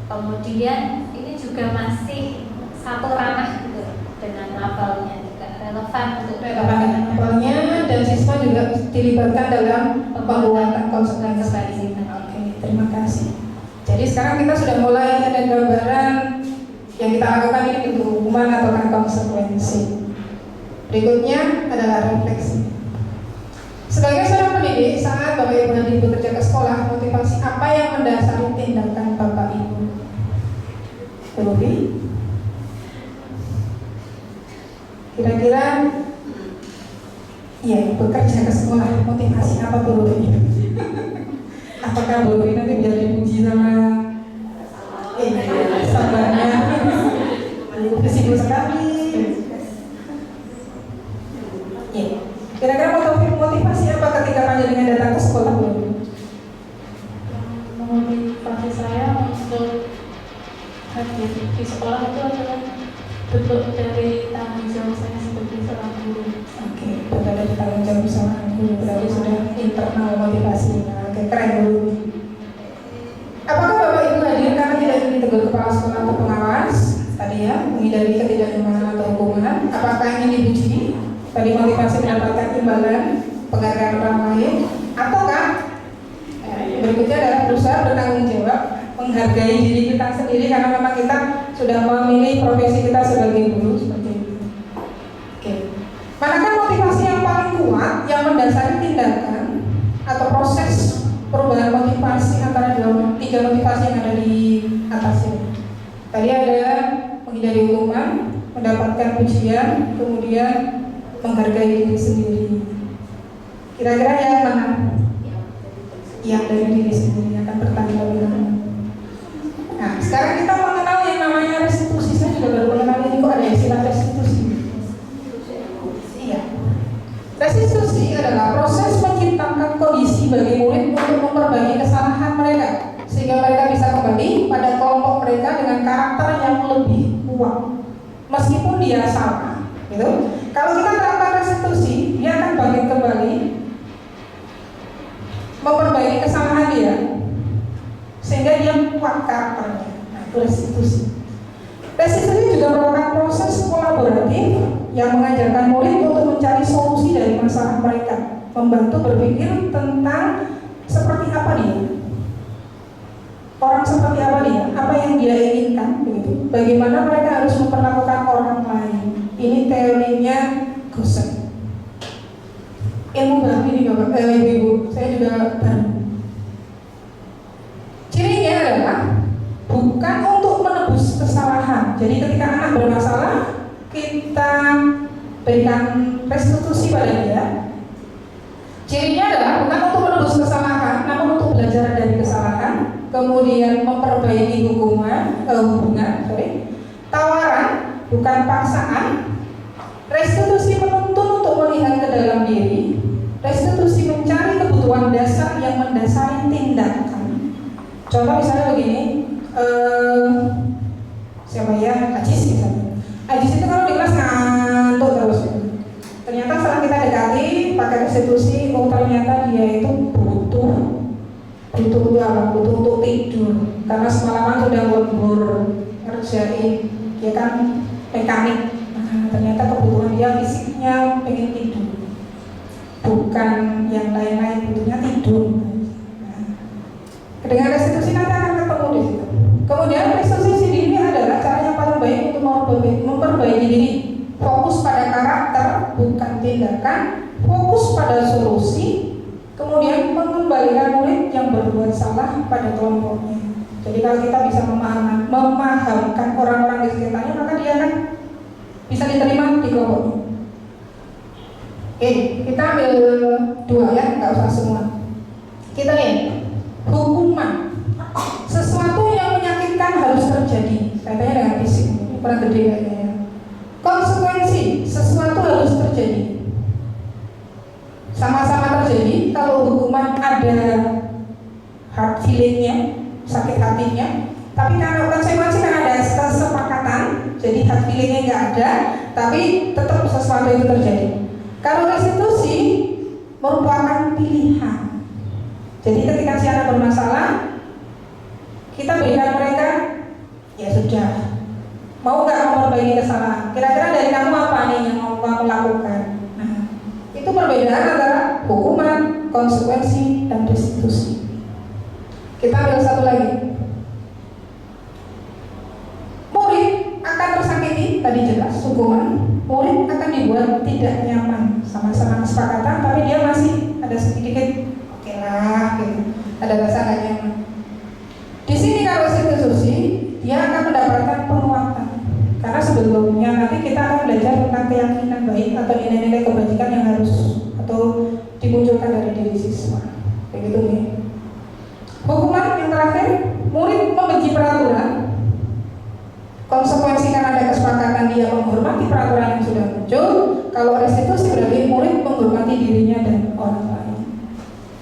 Kemudian ini juga masih satu ranah gitu dengan mapelnya juga relevan untuk dengan mapelnya, dan siswa juga dilibatkan dalam pembuatan konsekuensi. Oke, terima kasih. Jadi sekarang kita sudah mulai ada gambaran yang kita lakukan ini bentuk hukuman atau konsekuensi. Berikutnya adalah refleksi. Sebagai seorang pendidik, saat Bapak Ibu nanti bekerja ke sekolah, motivasi apa yang mendasari tindakan Bapak Ibu? Ruby? Kira-kira ya bekerja ke sekolah, motivasi apa tuh Ruby? Apakah Ruby nanti biar dipuji sama sabarnya? Sibuk sekali. Ya. Kira-kira motivasi apa ketika panjenengan datang ke sekolah Bu? Motivasi saya untuk hadir di sekolah itu adalah bentuk dari tanggung jawab saya sebagai seorang guru. Oke, bentuk dari tanggung jawab seorang guru, berarti sudah internal motivasinya. Oke, keren Bu. Apakah Bapak Ibu hadir karena tidak ingin ditegur kepala sekolah atau pengawas? Tadi ya, menghindari ketidaknyamanan atau hukuman. Apakah ingin dipuji? Tadi motivasi mendapatkan imbalan, penghargaan orang lain, ataukah berikutnya adalah berusaha bertanggung jawab, menghargai diri kita sendiri karena memang kita sudah memilih profesi kita sebagai guru seperti itu. Oke, manakah motivasi yang paling kuat yang mendasari tindakan atau proses perubahan motivasi antara tiga motivasi yang ada di atasnya? Tadi ada menghindari hukuman, mendapatkan pujian, kemudian menghargai diri sendiri. Kira-kira yang mana? Yang dari diri sendiri akan bertanggung jawab. Nah, sekarang kita mengenal yang namanya restitusi. Saya juga baru mengenal ini, kok ada istilah restitusi. Iya. Restitusi adalah proses menciptakan kondisi bagi murid untuk memperbaiki kesalahan mereka sehingga mereka bisa kembali pada kelompok mereka dengan karakter yang lebih kuat. Meskipun dia sama, gitu. Kalau kita terapkan restitusi, dia akan bangkit kembali, memperbaiki kesalahan dia, sehingga dia kuat karakternya. Nah, itu restitusi. Restitusi juga merupakan proses kolaboratif yang mengajarkan murid untuk mencari solusi dari masalah mereka, membantu berpikir tentang seperti apa dia, orang seperti apa dia, apa yang dia inginkan, begitu. Bagaimana mereka harus memperlakukan orang lain. Ini teorinya Gosen. Ilmu baru ini Bapak, Ibu, saya juga baru. Cirinya adalah bukan untuk menebus kesalahan. Jadi ketika anak bermasalah, kita berikan restitusi pada dia. Cirinya adalah bukan untuk menebus kesalahan, namun untuk belajar dari kesalahan, kemudian memperbaiki hubungan. Tawaran bukan paksaan. Restitusi menuntun untuk melihat ke dalam diri. Restitusi mencari kebutuhan dasar yang mendasari tindakan. Contoh misalnya begini, siapa ya? Ajis misalnya. Ajis itu kalau di kelas ngantuk terus. Ternyata setelah kita dekati pakai restitusi, oh ternyata dia itu butuh butuh apa? Butuh untuk tidur karena semalaman sudah lembur ngerjain ya kan mekanik. Nah, ternyata kebutuhan dia fisiknya pengen tidur, bukan yang lain-lain, butuhnya tidur. Nah, dengan restitusi nanti akan ketemu di situ. Kemudian restitusi sendiri adalah cara yang paling baik untuk memperbaiki diri. Fokus pada karakter, bukan tindakan. Fokus pada solusi. Kemudian mengembalikan murid yang berbuat salah pada kelompoknya. Jadi kalau kita bisa memahamkan orang-orang di sekitarnya, maka dia akan bisa diterima di kelompoknya. Oke, kita ambil dua ya, nggak usah semua. Kita lihat hukuman. Sesuatu yang menyakitkan harus terjadi. Kaitannya dengan fisik, kurang gede kayaknya. Konsekuensi, sesuatu harus terjadi. Sama-sama terjadi. Kalau hukuman ada hard feelingnya, sakit hatinya. Tapi kalau konsekuensi kan ada kesepakatan, jadi hard feelingnya nggak ada, tapi tetap sesuatu itu terjadi. Kalau restitusi merupakan pilihan. Jadi ketika si anak bermasalah, kita berikan mereka, ya sudah, mau nggak memperbaiki kesalahan? Kira-kira dari kamu apa nih yang mau kamu lakukan? Nah, itu perbedaan antara hukuman, konsekuensi, dan restitusi. Kita ambil satu lagi. Murid akan tersakiti, tadi jelas hukuman. Murid akan dibuat tidak nyaman, sama-sama kesepakatan, tapi dia masih ada sedikit oke lah, gitu. Ada rasa nggak nyaman. Di sini kalau restitusi, dia akan mendapatkan penguatan. Karena sebelumnya nanti kita akan belajar tentang keyakinan baik atau nilai-nilai kebajikan yang harus atau dimunculkan dari diri siswa. Begitu nih. Hukuman yang terakhir, murid membenci peraturan. Konsekuensi karena ada kesepakatan dia menghormati peraturan yang sudah muncul. Kalau restitusi berarti murid menghormati dirinya dan orang lain.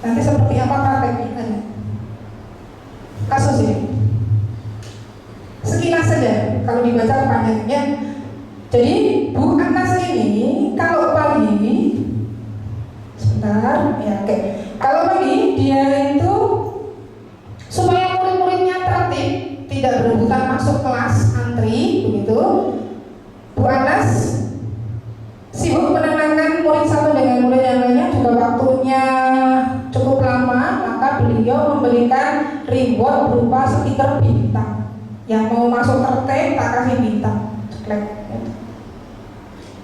Nanti seperti apa prakteknya? Kasus ini sekilas saja kalau dibaca panjangnya. Jadi Bu Anas ini kalau pagi sebentar ya oke. Kalau pagi dia itu supaya murid-muridnya tertib, tidak berebutan masuk kelas antri begitu. Bu Anas sibuk menenangkan murid satu dengan murid yang lainnya, juga waktunya cukup lama, maka beliau memberikan reward berupa stiker bintang. Yang mau masuk tertib tak kasih bintang.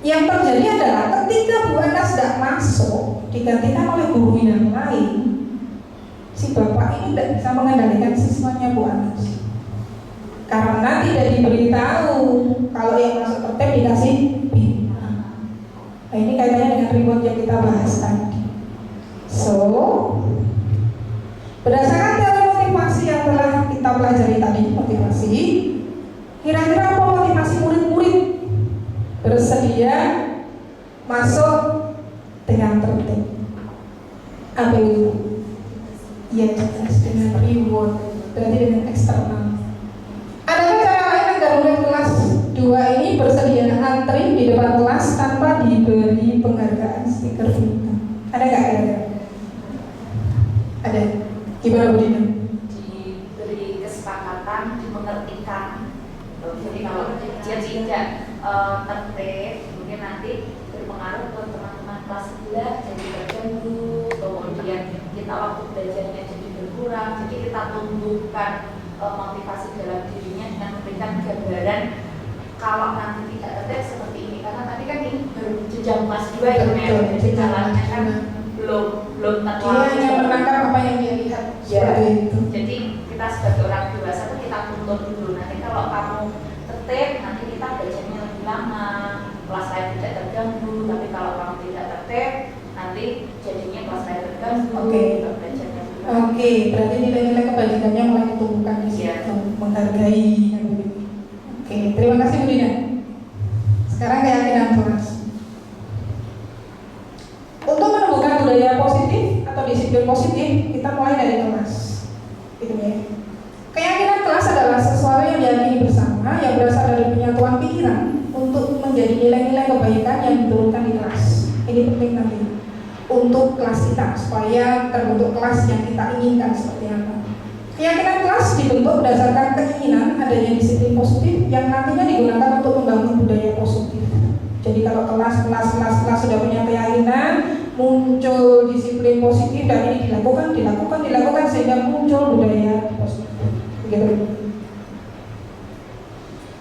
Yang terjadi adalah ketika Bu Anas tidak masuk, digantikan oleh guru yang lain, si bapak ini tidak bisa mengendalikan siswanya Bu Anas karena tidak diberitahu kalau yang masuk tertib dikasih bintang. Nah, ini kaitannya dengan reward yang kita bahas tadi. So, berdasarkan teori motivasi yang telah kita pelajari tadi, motivasi, kira-kira apa motivasi murid-murid bersedia masuk dengan tertib? Apa itu? Ya, dengan reward, berarti dengan eksternal. Adakah cara lain agar murid kelas 2 ini bersedia antri di depan kelas tanpa diberi penghargaan stiker bintang? Ada nggak ada? Ada. Gimana Bu Dina? Diberi kesepakatan, dimengertikan. Jadi kalau dia tidak tertib, mungkin nanti berpengaruh ke teman-teman kelas sebelah, jadi terganggu. Kemudian kita waktu belajarnya jadi berkurang. Jadi kita tumbuhkan motivasi dalam dirinya dengan memberikan gambaran kalau nanti tidak tertib seperti ini. Karena tadi kan ini baru jenjang kelas 2 ya, jadi jalannya kan belum terlalu. Dia hanya menangkap apa yang dia lihat. Ya, jadi kita sebagai orang dewasa tuh kita tuntut dulu. Nanti kalau kamu tertib, nanti kita belajarnya lebih lama, kelas lain tidak terganggu. Tapi kalau kamu tidak tertib, nanti jadinya kelas lain terganggu. Kita belajarnya lebih lama. Oke, berarti nilai-nilai kebajikannya mulai ditumbuhkan di situ, menghargai. Oke, terima kasih Bu Dina. Sekarang keyakinan kelas. Untuk menumbuhkan budaya positif atau disiplin positif, kita mulai dari kelas. Gitu ya. Keyakinan kelas adalah sesuatu yang diyakini bersama, yang berasal dari penyatuan pikiran untuk menjadi nilai-nilai kebaikan yang diturunkan di kelas. Ini penting nanti untuk kelas kita, supaya terbentuk kelas yang kita inginkan seperti apa. Keyakinan kelas dibentuk berdasarkan keinginan adanya disiplin positif yang nantinya digunakan untuk membangun budaya positif. Jadi kalau kelas sudah punya keyakinan, muncul disiplin positif dan ini dilakukan sehingga muncul budaya positif. Begitu.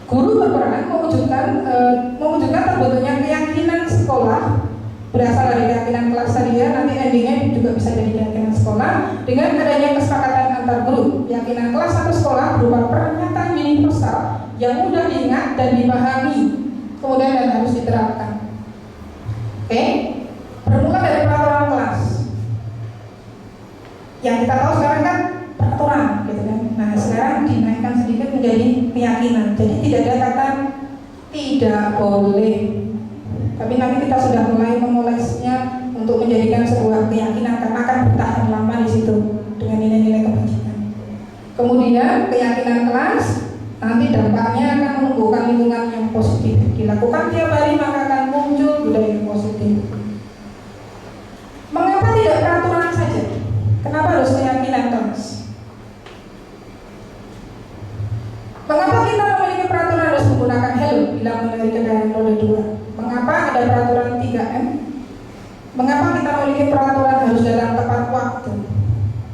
Guru berperan mewujudkan terbentuknya keyakinan sekolah berasal dari keyakinan kelas tadi ya, nanti endingnya juga bisa jadi keyakinan sekolah dengan adanya kesepakatan antar guru. Keyakinan kelas satu sekolah berupa pernyataan universal yang mudah diingat dan dipahami, kemudian dan harus diterapkan. Oke, bermula dari peraturan kelas. Yang kita tahu sekarang kan peraturan, gitu kan. Nah sekarang dinaikkan sedikit menjadi keyakinan. Jadi tidak ada kata tidak boleh. Tapi nanti kita sudah mulai memolesnya untuk menjadikan sebuah keyakinan karena akan bertahan lama di situ dengan nilai-nilai kebajikan. Kemudian keyakinan kelas nanti dampaknya akan menumbuhkan lingkungan yang positif. Dilakukan tiap hari maka akan muncul budaya yang positif. Mengapa tidak peraturan saja? Kenapa harus keyakinan kelas? Mengapa kita memiliki peraturan harus menggunakan helm bila mengendarai kendaraan roda 2? Mengapa ada peraturan 3M? Mengapa kita memiliki peraturan harus dalam tepat waktu?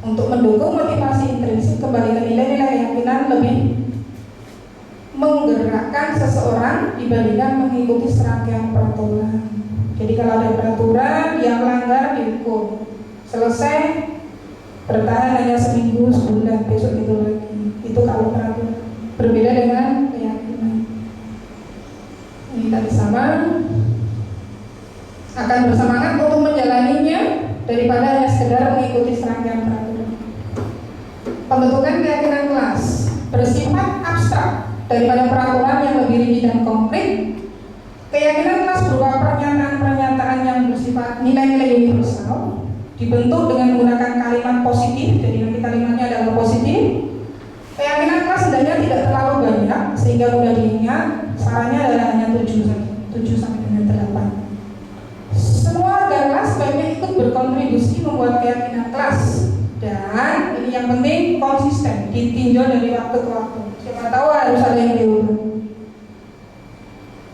Untuk mendukung motivasi intrinsik kembali ke nilai-nilai keyakinan lebih menggerakkan seseorang dibandingkan mengikuti serangkaian peraturan. Jadi kalau ada peraturan yang melanggar dihukum. Selesai, bertahan hanya seminggu, sebulan, besok itu lagi. Itu kalau peraturan. Berbeda dengan keyakinan. Ini tadi sama, akan bersemangat untuk menjalaninya daripada hanya sekedar mengikuti serangkaian peraturan. Pembentukan keyakinan kelas bersifat abstrak daripada peraturan yang lebih rinci dan konkret. Keyakinan kelas berupa pernyataan-pernyataan yang bersifat nilai-nilai universal, dibentuk dengan menggunakan kalimat positif. Jadi nanti kalimatnya adalah positif. Keyakinan kelas sebenarnya tidak terlalu banyak sehingga mudah diingat. Sarannya adalah hanya 7 sampai dengan 8. Semua warga kelas sebaiknya ikut berkontribusi membuat keyakinan kelas. Dan ini yang penting, konsisten, ditinjau dari waktu ke waktu. Siapa tahu harus ada yang diubah.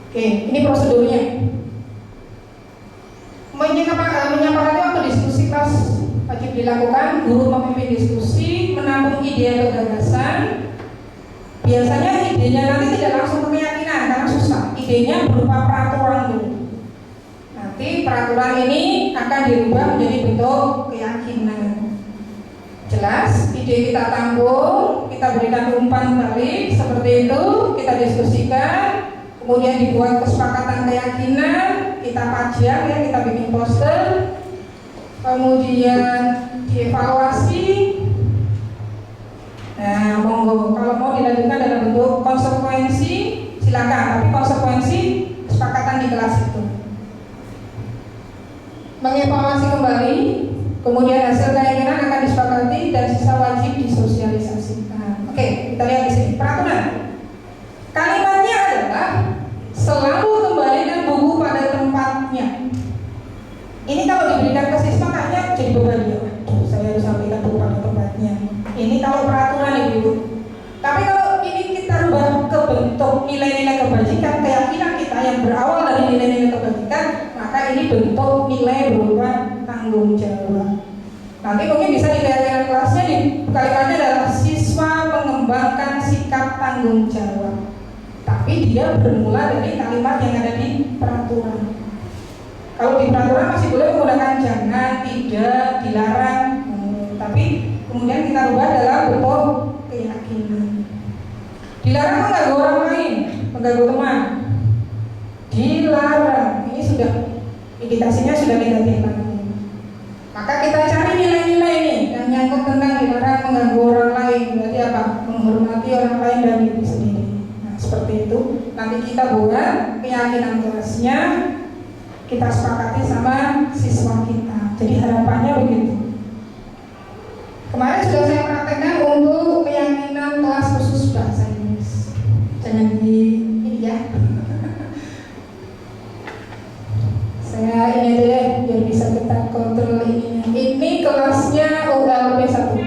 Oke, ini prosedurnya. Menyepakati waktu diskusi kelas wajib dilakukan. Guru memimpin diskusi, menampung ide atau gagasan. Biasanya idenya nanti tidak langsung ke keyakinan karena susah. Idenya berupa peraturan dulu. Nanti peraturan ini akan dirubah menjadi bentuk keyakinan. Jelas, ide kita tampung, kita berikan umpan balik seperti itu, kita diskusikan, kemudian dibuat kesepakatan keyakinan, kita pajang ya, kita bikin poster, kemudian dievaluasi. Nah, monggo kalau mau dilanjutkan dalam bentuk konsekuensi silakan, tapi konsekuensi kesepakatan di kelas itu. Mengevaluasi kembali, kemudian hasil keyakinan akan disepakati dan sisa wajib disosialisasikan. Oke, kita lihat di sini peraturan. Kalimatnya adalah selalu kembalikan buku pada tempatnya. Ini kalau diberikan ke siswa kayaknya jadi beban ya. Saya harus sampaikan buku pada tempatnya. Ini kalau peraturan ibu. Tapi kalau ini kita rubah ke bentuk nilai-nilai kebajikan, keyakinan kita yang berawal dari nilai-nilai kebajikan, maka ini bentuk nilai berupa tanggung jawab. Nanti mungkin bisa di keyakinan kelasnya di kalimatnya adalah siswa mengembangkan sikap tanggung jawab. Tapi dia bermula dari kalimat yang ada di peraturan. Kalau di peraturan masih boleh menggunakan jangan, tidak, dilarang, tapi kemudian kita rubah dalam bentuk keyakinan. Dilarang mengganggu orang lain, mengganggu teman. Dilarang, ini sudah indikasinya sudah negatif lagi. Maka kita cari nilai-nilai ini yang nyangkut tentang dilarang mengganggu orang lain. Berarti apa? Menghormati orang lain dan diri sendiri. Nah seperti itu. Nanti kita buat keyakinan kelasnya, kita sepakati sama siswa kita. Jadi harapannya begitu. Kemarin sudah saya praktekkan untuk keyakinan kelas khusus bahasa Inggris. Jangan di ini ya. Saya ini aja deh biar bisa kita kontrol ini. Ini kelasnya ULP 1.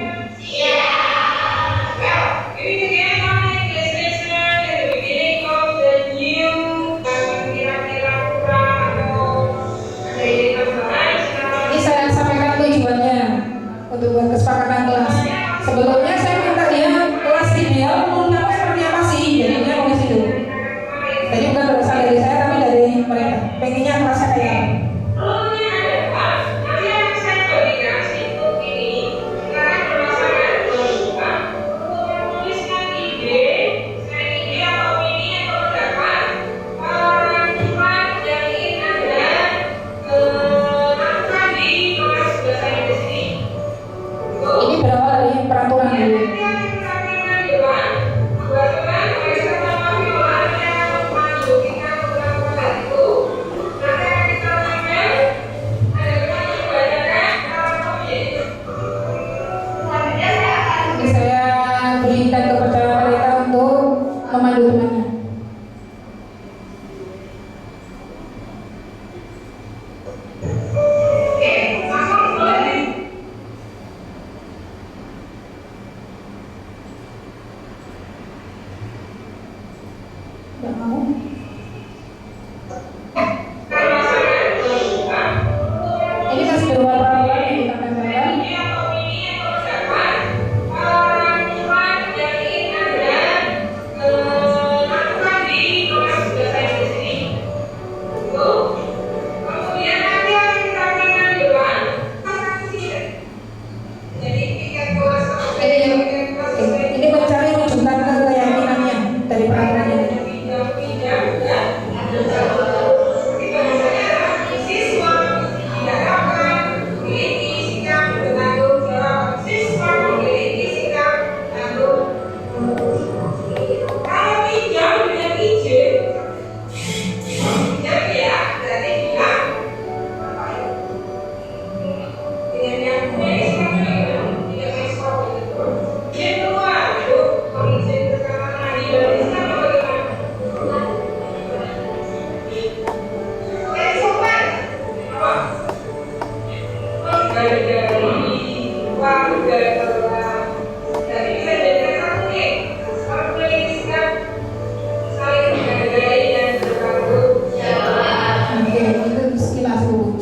Nggak mau. Ini masih berupa peraturan yang kita tempelkan. Ini mencari rujukan ke keyakinannya dari peraturan ini.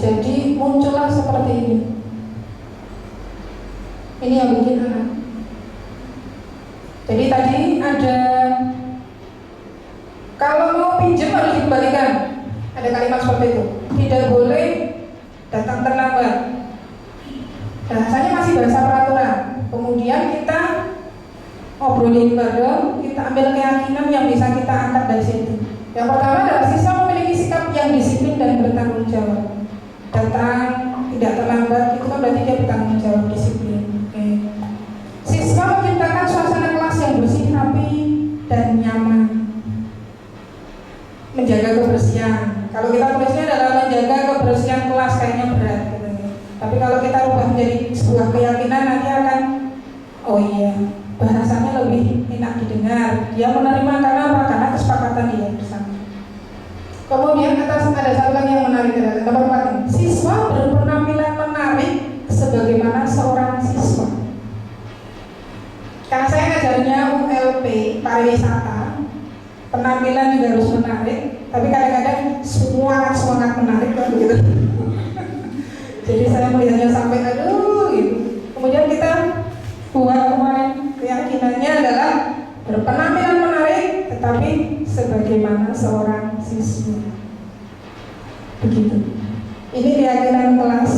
Jadi muncullah seperti ini. Ini yang bikin anak. Jadi tadi ada, kalau mau pinjam harus dikembalikan. Ada kalimat seperti itu. Tidak boleh datang terlambat. Bahasanya masih bahasa peraturan. Kemudian kita ngobrolin bareng, kita ambil keyakinan yang bisa kita angkat dari situ. Yang pertama adalah siswa memiliki sikap yang disiplin dan bertanggung jawab. Datang tidak terlambat itu kan berarti dia bertanggung jawab, disiplin. Oke. Siswa menciptakan suasana kelas yang bersih, rapi dan nyaman. Menjaga kebersihan. Kalau kita tulisnya adalah menjaga kebersihan kelas, kayaknya berat gitu. Tapi kalau kita rubah menjadi sebuah keyakinan nanti akan, oh iya, bahasanya lebih enak didengar. Dia menerima karena apa? Karena kesepakatan dia bersama. Kemudian atas ada satu lagi yang menarik adalah nomor 4. Siswa berpenampilan menarik sebagaimana seorang siswa. Karena saya ngajarnya ULP pariwisata, penampilan juga harus menarik. Tapi kadang-kadang semua semangat menarik kan begitu. Jadi saya melihatnya sampai aduh gitu. Kemudian kita buat kemarin keyakinannya adalah berpenampilan menarik tetapi sebagaimana seorang siswa. Begitu. Ini keyakinan kelas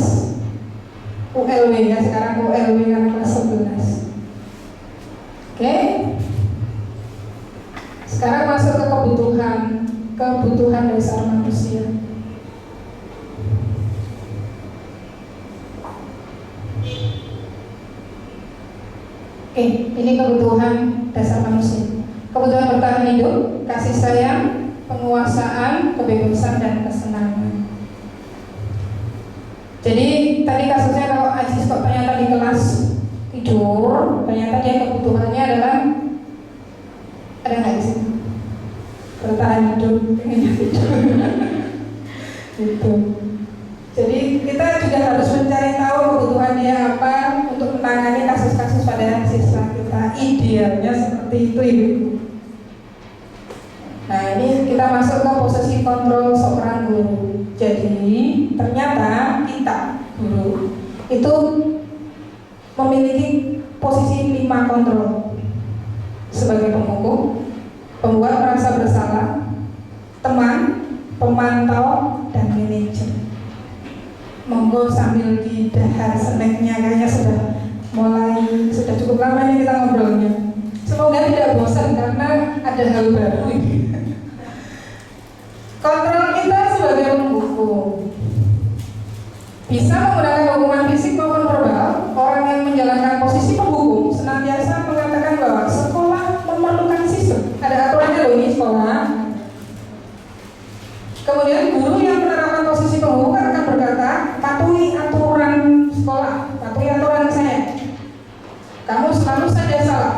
ULW ya, sekarang ULW kan kelas 11. Oke. Sekarang masuk ke kebutuhan dasar manusia. Oke, ini kebutuhan dasar manusia. Kebutuhan bertahan hidup, kasih sayang, penguasaan, kebebasan, dan kesenangan. Jadi tadi kasusnya kalau Aziz kok ternyata di kelas tidur, ternyata dia kebutuhannya adalah, ada nggak di sini? Bertahan hidup, pengennya tidur. Gitu. Jadi kita juga harus mencari tahu kebutuhan dia apa untuk menangani kasus-kasus pada siswa kita. Idealnya seperti itu, Ibu. Nah, ini kita masuk ke posisi kontrol seorang guru. Jadi ternyata kita guru itu memiliki posisi 5 kontrol sebagai penghukum, pembuat merasa bersalah, teman, pemantau, dan manajer. Monggo sambil didahar snacknya, kayaknya sudah cukup lama ini kita ngobrolnya. Semoga tidak bosan karena ada hal baru. Kontrol kita sebagai penghukum bisa menggunakan hukuman fisik maupun verbal. Orang yang menjalankan posisi penghukum senantiasa mengatakan bahwa sekolah memerlukan sistem. Ada aturannya loh ini sekolah. Kemudian guru yang menerapkan posisi penghukum akan berkata, patuhi aturan sekolah, patuhi aturan saya. Kamu selalu saja salah,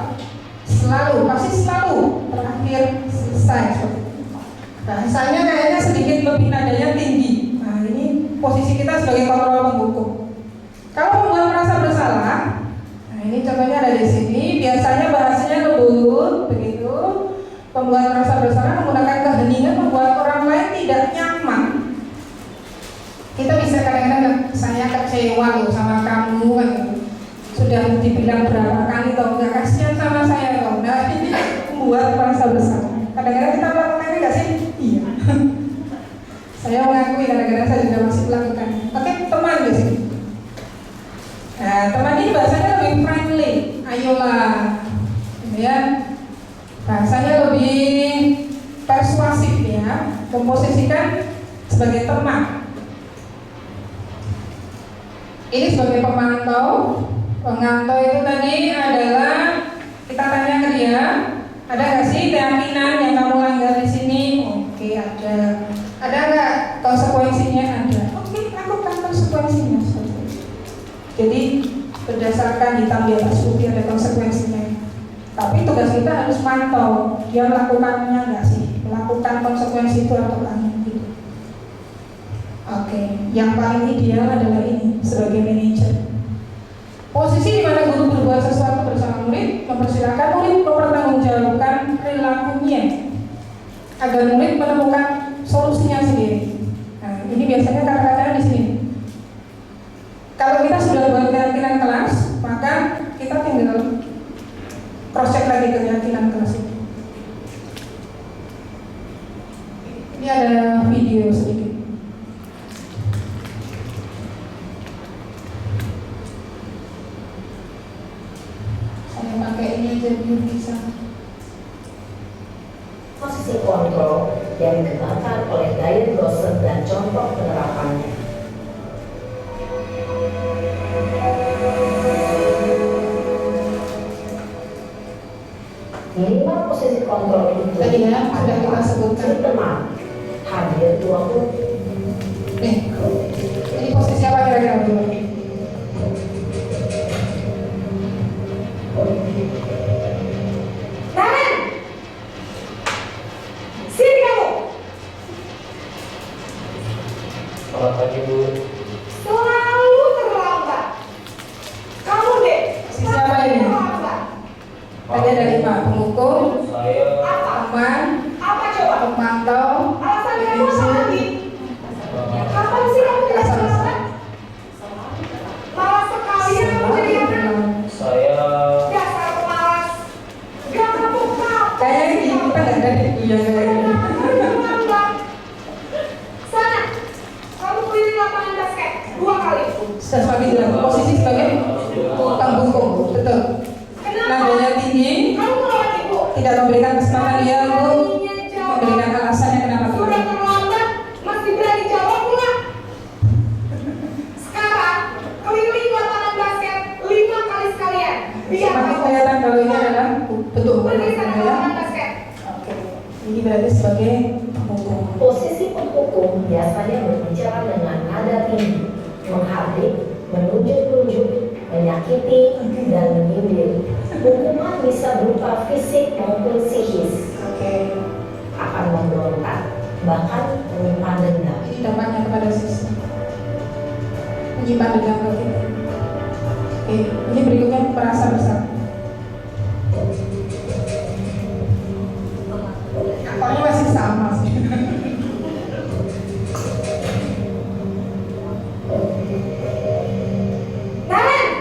pasti selalu terakhir selesai. Bahasanya kayaknya sedikit lebih nadanya tinggi. Nah, ini posisi kita sebagai kontrol penghukum. Kalau membuat merasa bersalah, nah ini contohnya ada di sini. Biasanya bahasanya lembut, begitu. Membuat rasa bersalah menggunakan keheningan membuat orang lain tidak nyaman. Kita bisa kadang-kadang, saya kecewa loh sama kamu kan, sudah dibilang berapa kali toh nggak, kasihan sama saya toh. Nah ini membuat rasa bersalah. Kadang-kadang kita melakukan ini nggak sih? Iya. Saya mengakui kadang-kadang saya juga masih melakukan. Oke, teman nggak sih? Nah, teman ini bahasanya lebih friendly. Ayolah, ya. Bahasanya lebih persuasif ya, memposisikan sebagai teman. Ini sebagai pemantau. Pemantau itu tadi adalah kita tanya ke dia, ada nggak sih keyakinan yang kamu langgar di sini? Oke, ada. Ada nggak konsekuensinya? Ada. Oke, lakukan konsekuensinya. Jadi berdasarkan hitam di atas putih ada konsekuensinya. Tapi tugas kita harus mantau dia melakukannya nggak sih, melakukan konsekuensi itu atau enggak gitu. Oke, yang paling ideal adalah ini sebagai manajer. Posisi di mana guru berbuat sesuatu bersama murid, mempersilahkan murid mempertanggungjawabkan perilakunya agar murid menemukan solusinya sendiri. Nah, ini biasanya kata-katanya di sini. Kalau kita sudah buat keyakinan kelas, maka kita tinggal cross check lagi keyakinan kelas itu. Ini ada video sedikit. Saya pakai ini aja biar bisa. Posisi kontrol yang dikembangkan oleh gaya dosen dan contoh penerapannya. Minimal posisi kontrol itu Tadi ya, sudah kita sebutkan. teman hadir 20. Ini posisi apa kira-kira dulu? Sini kamu. Selamat pagi Bu. Selalu terlambat. Kamu deh. Siapa ini? Terlambat. Tadi ada 5, pengukur, Saya teman, Apa coba? pemantau, Alasan kamu apa manajer, lagi? Kapan sih kamu tidak terlambat? Malah sekalian kamu jadi anak. saya Dasar pemalas. Gak kapok-kapok. kayaknya di kita nggak ada deh yang kayak gini. Terlambat. Sana. Kamu keliling lapangan basket 2 kali. Sudah bilang posisi sebagai pembungkung, betul. Nadanya tinggi, Kamu melawan ibu. tidak memberikan kesempatan dia untuk memberikan alasannya kenapa Sudah tidak. terlambat, masih berani jawab pula. Sekarang, keliling lapangan basket 5 kali sekalian. Biar Semakin kamu kelihatan kalau ini adalah bentuk pergi sana ke ya. lapangan basket. Oke, ini berarti sebagai pembungkung. Posisi penghukum biasanya berbicara dengan nada tinggi, menghardik, menunjuk-nunjuk, menyakiti, dan menyindir. Hukuman bisa berupa fisik maupun psikis, Oke, akan memberontak, bahkan menyimpan dendam. ini dampaknya kepada siswa. Menyimpan dendam ke kita. Oke, ini berikutnya merasa bersalah. Akalnya masih sama sih. Naren,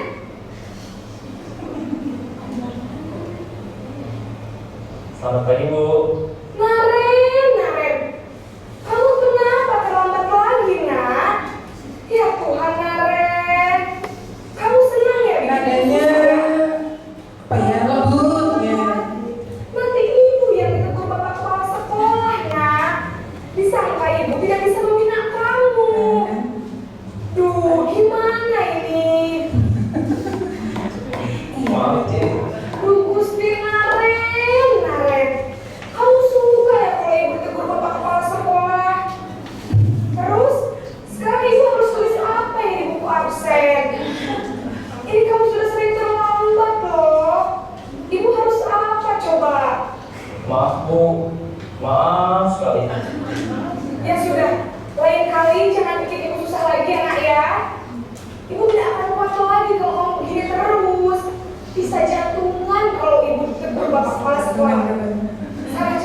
selamat pagi Bu. Naren. Kamu kenapa terlambat lagi, nak? Ya Tuhan, Naren. Kamu senang ya? Nadanya apa ya, lembut ya. Nanti ibu yang ditegur bapak kepala sekolah, nak. Disangka ibu tidak bisa membina kamu. Duh, gimana ini? Maaf Cik. Duh, Gusti Naren. Kamu suka ya kalau ibu ditegur bapak kepala sekolah? Terus, sekarang ibu harus tulis apa ini di buku absen? Ini kamu sudah sering terlambat loh. Ibu harus apa coba? Maaf Bu. Maaf sekali. Ya sudah, lain kali jangan bikin ibu susah lagi ya nak ya. Ibu tidak akan kuat lagi kalau kamu begini terus. Bisa jantungan kalau ibu ditegur bapak kepala sekolah. Sekarang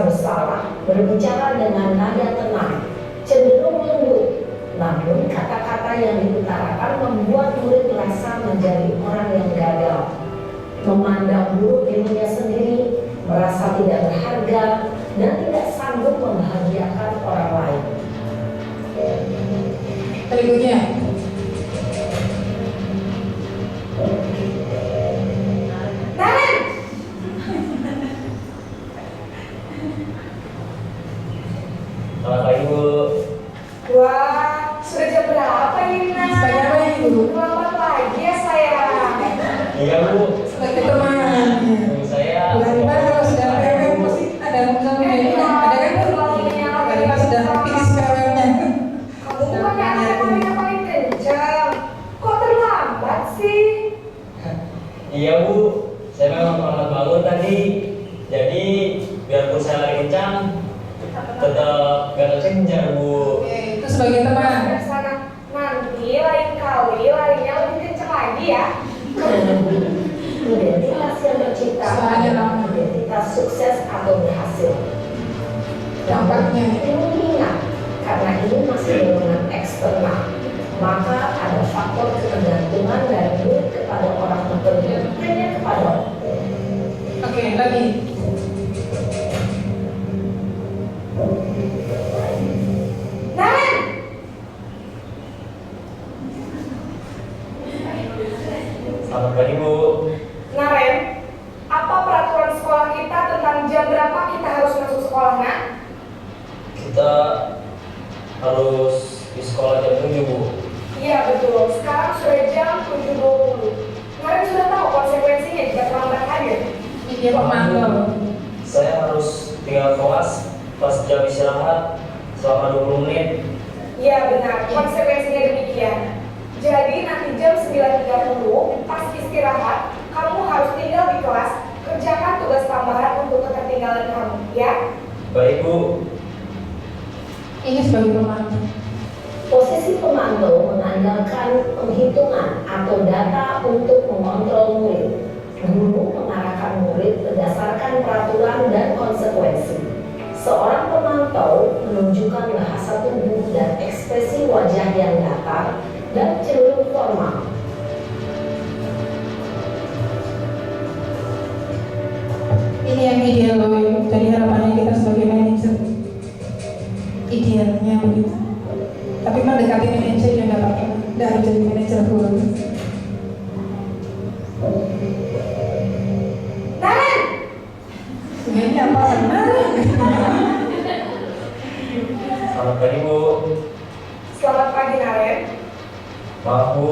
merasa bersalah, berbicara dengan nada tenang, cenderung lembut. Namun kata-kata yang diutarakan membuat murid merasa menjadi orang yang gagal, memandang buruk dirinya sendiri, merasa tidak berharga, dan tidak sanggup membahagiakan orang lain. Berikutnya. Naren! Selamat pagi, Bu. Wah, sudah jam berapa ini, Nak? Sebagai apa ini, Bu? Selamat pagi ya, sayang. Iya, Bu. Sebagai teman. Bu saya. Bu Hanifah kalau sudah PW pasti ada misalnya ini kan? Ada kan, Bu? Bu Hanifah sudah finish PW-nya. Kamu bukannya anak yang paling kencang. Kok terlambat sih? Iya, Bu. Saya memang terlambat bangun tadi. Jadi biarpun saya lari kencang, tetap gak terkejar, Bu. Oke, itu sebagai teman. Sana. Nanti lain kali larinya lebih kencang lagi ya. Identitas yang tercipta Soalnya adalah lama. identitas sukses atau berhasil. Dampaknya. Perlu diingat, karena ini masih dorongan eksternal, maka ada faktor ketergantungan dari murid kepada orang tertentu, hanya kepada orang. Oke, lagi. Naren! Selamat pagi, Bu. Naren, apa peraturan sekolah kita tentang jam berapa kita harus masuk sekolah, Nak? Kita harus di sekolah jam 7, Bu. Iya betul, sekarang sudah jam 7.20. Naren sudah tahu konsekuensinya jika terlambat hadir. Ini dia pemantau. Saya harus tinggal kelas pas jam istirahat selama 20 menit. Iya benar, konsekuensinya demikian. Jadi nanti jam 9.30 pas istirahat, kamu harus tinggal di kelas, kerjakan tugas tambahan untuk ketertinggalan kamu, ya? Baik, Bu. Ini sebagai pemantau. Posisi pemantau mengandalkan penghitungan atau data untuk mengontrol murid. Guru mengarahkan murid berdasarkan peraturan dan konsekuensi. Seorang pemantau menunjukkan bahasa tubuh dan ekspresi wajah yang datar dan cenderung formal. Ini yang ideal loh, dari harapannya kita sebagai manajer. Idealnya begitu. Tapi mendekati manajer juga nggak apa-apa. Nggak harus jadi manajer dulu. Naren! Ini apa benar? Selamat pagi, Bu. Selamat pagi Naren. Maaf, Bu.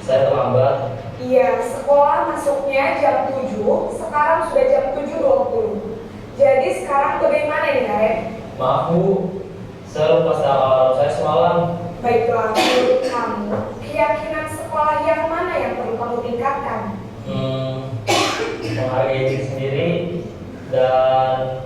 Saya terlambat. Iya, sekolah masuknya jam 7, sekarang sudah jam 7.20. Jadi sekarang bagaimana nih Naren? Maaf, Bu. Saya lupa alarm saya semalam. Baiklah, menurut kamu, keyakinan sekolah yang mana yang perlu kamu tingkatkan? Menghargai diri sendiri dan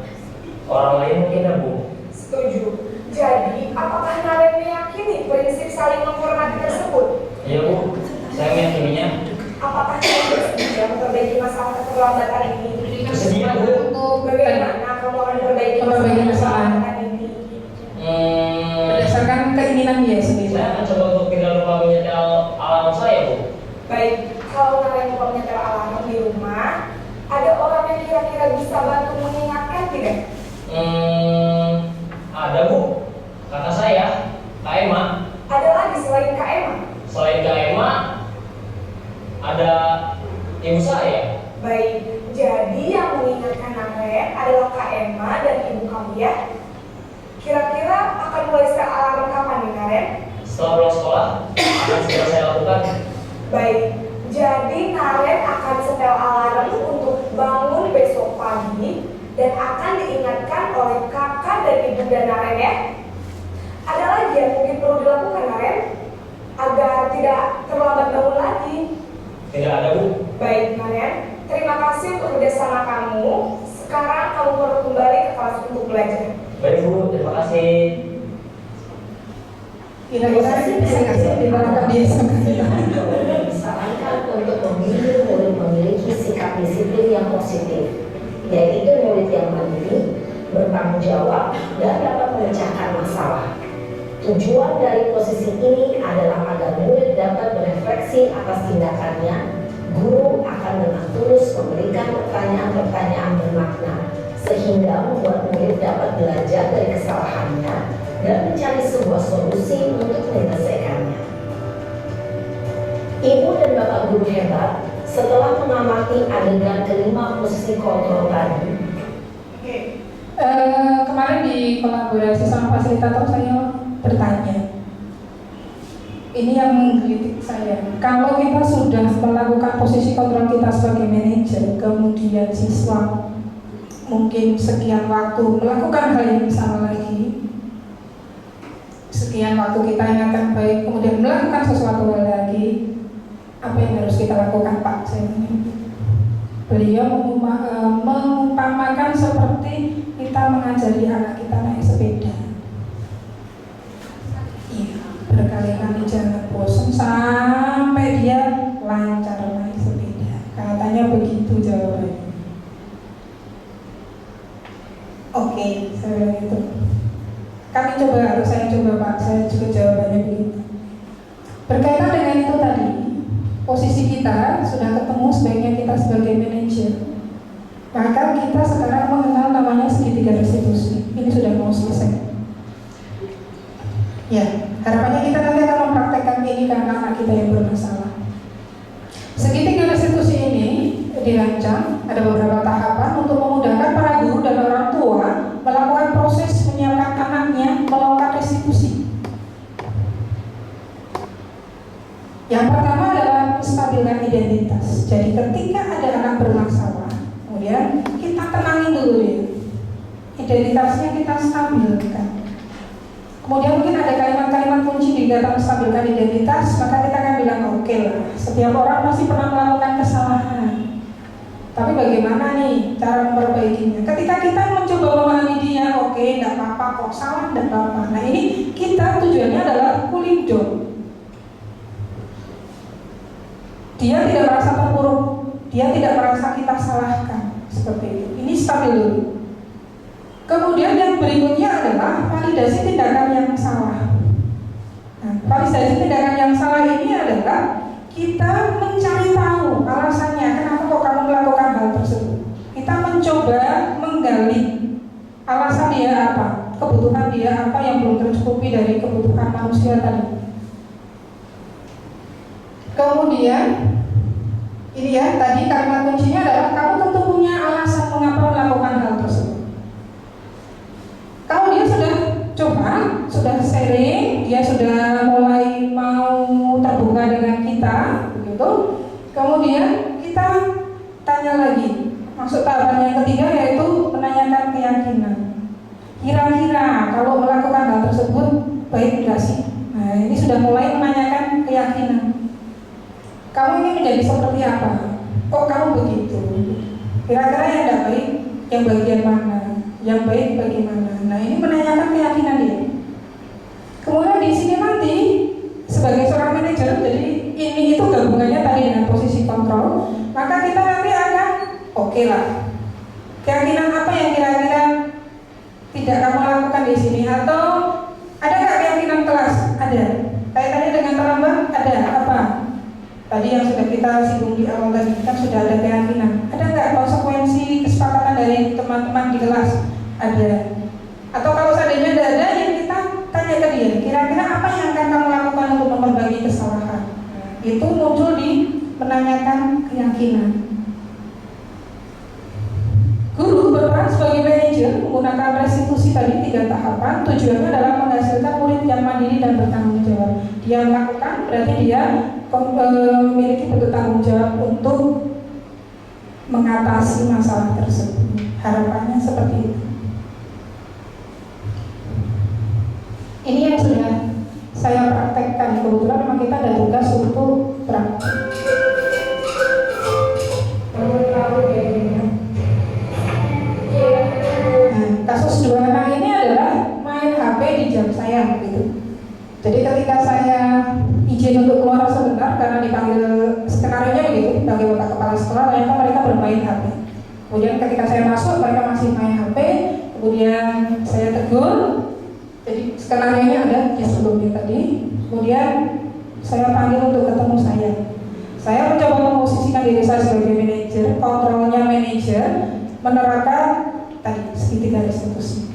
orang lain mungkin, ya, Bu. Setuju. Jadi, apakah Naren meyakini prinsip saling menghormati tersebut? Iya, Bu. Saya meyakininya. Apakah kamu bersedia memperbaiki masalah keterlambatan ini? Bersedia, Bu. Bagaimana kamu akan memperbaiki Memperbaiki kesalahan. keterlambatan ini? Berdasarkan keinginan dia sendiri. Saya akan coba untuk tidak lupa menyetel alarm saya, Bu. Baik, kalau Naren lupa menyetel alarm di rumah, ada orang yang kira-kira bisa bantu mengingatkan tidak? Ada, Bu. Kakak saya, Kak Emma. Ada lagi selain Kak Emma? Selain Kak Emma, ada ibu saya. Baik, jadi yang mengingatkan Naren adalah Kak Emma dan ibu kamu ya? Kira-kira akan mulai setel alarm kapan nih Naren? Setelah pulang sekolah, akan segera saya lakukan. Baik, jadi Naren akan setel alarm untuk bangun besok pagi dan akan diingatkan oleh kakak dan ibunda Naren ya. Ada lagi yang mungkin perlu dilakukan Naren agar tidak terlambat bangun lagi. Tidak ada, Bu. Baik Naren, terima kasih untuk kerjasama kamu. Sekarang kamu perlu kembali ke kelas untuk belajar. Baik, Bu. Terima kasih. Kira-kira bisa kasih diterapkan di SMA kita. Disarankan untuk memilih murid memiliki sikap disiplin yang positif, yaitu murid yang mandiri, bertanggung jawab, dan dapat memecahkan masalah. Tujuan dari posisi ini adalah agar murid dapat berefleksi atas tindakannya. Guru akan dengan tulus memberikan pertanyaan-pertanyaan bermakna, sehingga membuat murid dapat belajar dari kesalahannya dan mencari sebuah solusi untuk menyelesaikannya. Ibu dan Bapak guru hebat, setelah mengamati adegan kelima posisi kontrol tadi. Kemarin di kolaborasi sama fasilitator saya bertanya, ini yang menggelitik saya. Kalau kita sudah melakukan posisi kontrol kita sebagai manajer, kemudian siswa mungkin sekian waktu melakukan hal yang sama lagi, sekian waktu kita ingatkan baik, kemudian melakukan sesuatu hal lagi, apa yang harus kita lakukan, Pak? Beliau mengumpamakan seperti kita mengajari anak kita naik sepeda. Iya, berkali-kali jangan bosan sampai dia lancar naik sepeda. Katanya begitu jawabannya. Oke, saya bilang gitu. Saya coba Pak, saya juga jawabannya begitu. Berkaitan dengan itu tadi, posisi kita sudah ketemu sebaiknya kita sebagai manajer. Maka kita sekarang mengenal namanya segitiga restitusi. Ini sudah mau selesai. Ya, harapannya kita nanti akan mempraktekkan ini karena anak kita yang bermasalah. Segitiga restitusi ini dirancang ada beberapa tahapan untuk memudahkan para guru dan orang tua melakukan proses menyiapkan anaknya melakukan restitusi. Yang pertama adalah menstabilkan identitas. Jadi ketika ada anak bermasalah, kemudian kita tenangin dulu ya, identitasnya kita stabilkan. Kemudian mungkin ada kalimat-kalimat kunci di dalam menstabilkan identitas, maka kita akan bilang oke lah, setiap orang pasti pernah melakukan kesalahan. Tapi bagaimana nih cara memperbaikinya? Ketika kita mencoba memahami dia, oke, tidak apa-apa kok, salah tidak apa-apa. Nah ini kita tujuannya adalah cooling down. Dia tidak merasa terpuruk, dia tidak merasa kita salahkan, seperti itu. Ini stabil dulu. Kemudian yang berikutnya adalah validasi tindakan yang salah. Nah, validasi tindakan yang salah ini adalah kita mencari tahu alasannya kenapa kok kamu melakukan hal tersebut. Kita mencoba menggali alasan dia apa, kebutuhan dia apa yang belum tercukupi dari kebutuhan manusia tadi. Kemudian ini ya, tadi kalimat kuncinya adalah kamu tentu punya alasan mengapa melakukan hal tersebut. Kalau dia sudah coba, sudah sharing, dia sudah mulai mau terbuka dengan kita, begitu. Kemudian kita tanya lagi, masuk tahapan yang ketiga yaitu menanyakan keyakinan. Kira-kira kalau melakukan hal tersebut baik enggak sih? Nah ini sudah mulai menanyakan keyakinan. Kamu ingin menjadi seperti apa? Kok kamu begitu? Kira-kira yang tidak baik, yang bagian mana? Yang baik bagaimana? Nah ini menanyakan keyakinan dia. Kemudian di sini nanti sebagai seorang manajer, jadi ini itu gabungannya tadi dengan posisi kontrol. Maka kita nanti akan oke lah. Keyakinan apa yang kira-kira tidak kamu lakukan di sini? Atau ada nggak keyakinan kelas? Ada. Kaitannya dengan terlambat? Ada. Apa? Tadi yang sudah kita singgung di awal tadi kan sudah ada keyakinan. Ada nggak konsekuensi kesepakatan dari teman-teman di kelas? Ada. Atau kalau seandainya tidak ada, yang kita tanya ke dia, kira-kira apa yang akan kamu lakukan untuk memperbaiki kesalahan? Itu muncul di menanyakan keyakinan. Guru berperan sebagai manajer menggunakan restitusi tadi 3 tahapan. Tujuannya adalah menghasilkan murid yang mandiri dan bertanggung jawab. Dia melakukan berarti dia memiliki bertanggung jawab untuk mengatasi masalah tersebut. Harapannya seperti itu. Ini yang sudah saya praktekkan. Kebetulan memang kita ada tugas untuk praktek. Kasus 2 anak ini adalah main HP di jam saya gitu. Jadi ketika saya izin untuk keluar sebentar karena dipanggil skenario-nya begitu, dipanggil Bapak Kepala Sekolah, ternyata mereka bermain HP. Kemudian ketika saya masuk mereka masih main HP. kemudian saya tegur. Jadi skenarionya ada di sebelumnya tadi. Kemudian saya panggil untuk ketemu saya. Saya mencoba memposisikan diri saya sebagai manajer, kontrolnya manajer, menerapkan tadi segitiga restitusi.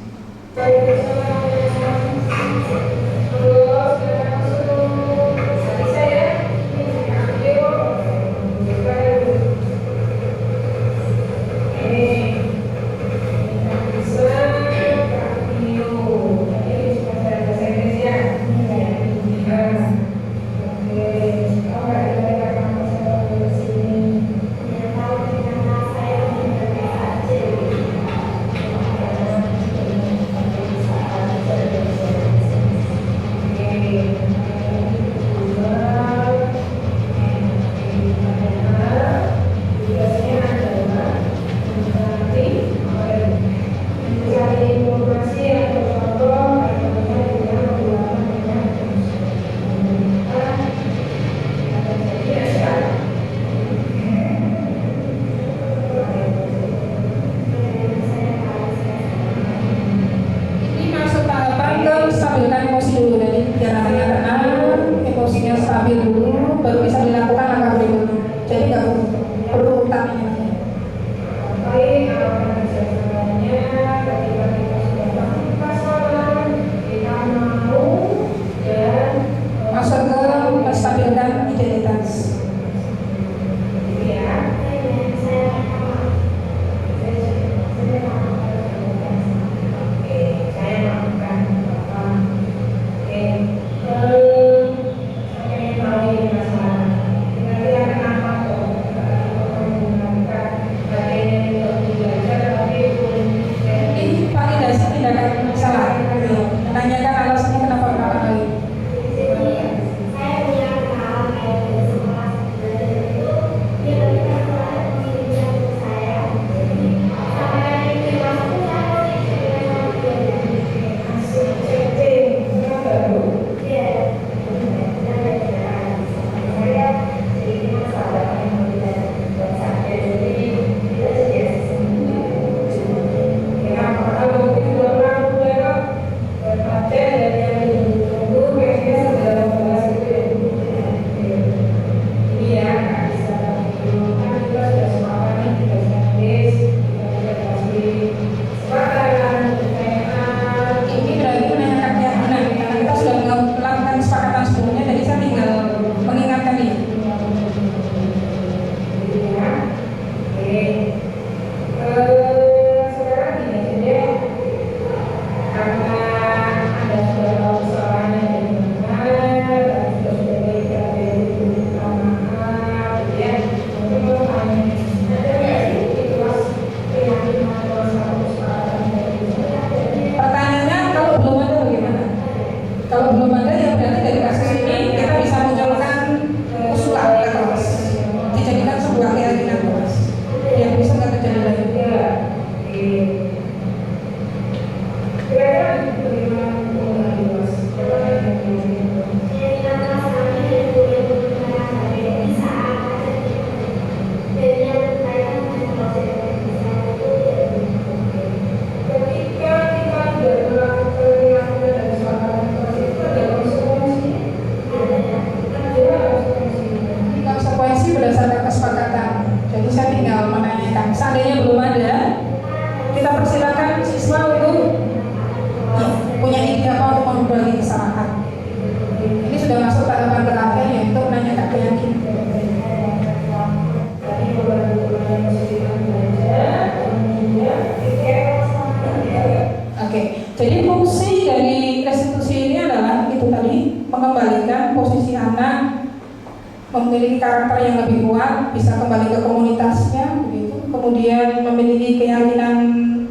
Memiliki karakter yang lebih kuat, bisa kembali ke komunitasnya, begitu. Kemudian memiliki keyakinan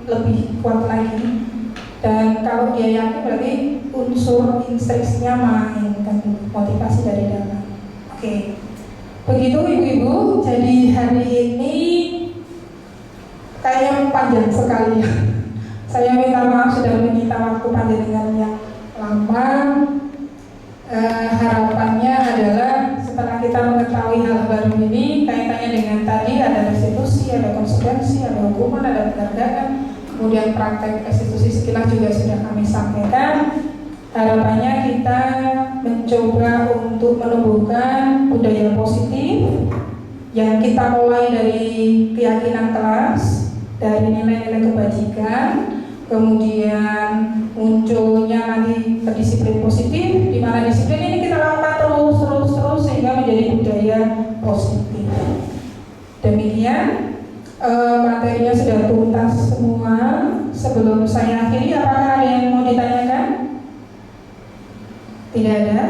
lebih kuat lagi. Dan kalau dia yakin berarti unsur instruksinya main, kan, motivasi dari dalam. Oke, begitu ibu-ibu. Jadi hari ini kayaknya panjang sekali. Saya minta maaf sudah menyita waktu panjenengan yang lama. Harapannya adalah setelah kita mengetahui hal baru ini, kaitannya dengan tadi ada restitusi, ada konsekuensi, ada hukuman, ada penegakan, kemudian praktek restitusi sekilas juga sudah kami sampaikan. Harapannya kita mencoba untuk menumbuhkan budaya positif yang kita mulai dari keyakinan kelas, dari nilai-nilai kebajikan, kemudian munculnya nanti disiplin positif, di mana disiplin ini kita lakukan terus sehingga menjadi budaya positif. Demikian materinya sudah tuntas semua. Sebelum saya akhiri, apakah ada yang mau ditanyakan? Tidak ada?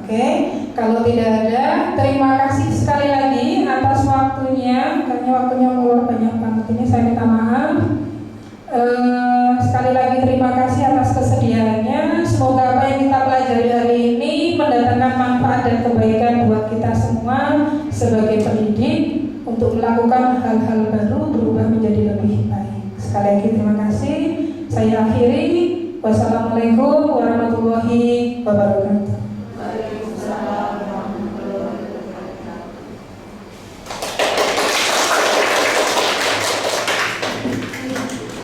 Oke. Kalau tidak ada, terima kasih sekali lagi atas waktunya. Karena waktunya keluar banyak banget ini, saya minta maaf. Sekali lagi terima kasih atas kesediaannya. Semoga apa yang kita pelajari hari ini mendatangkan manfaat dan kebaikan buat kita semua sebagai pendidik untuk melakukan hal-hal baru, berubah menjadi lebih baik. Sekali lagi terima kasih. Saya akhiri. Wassalamualaikum warahmatullahi wabarakatuh.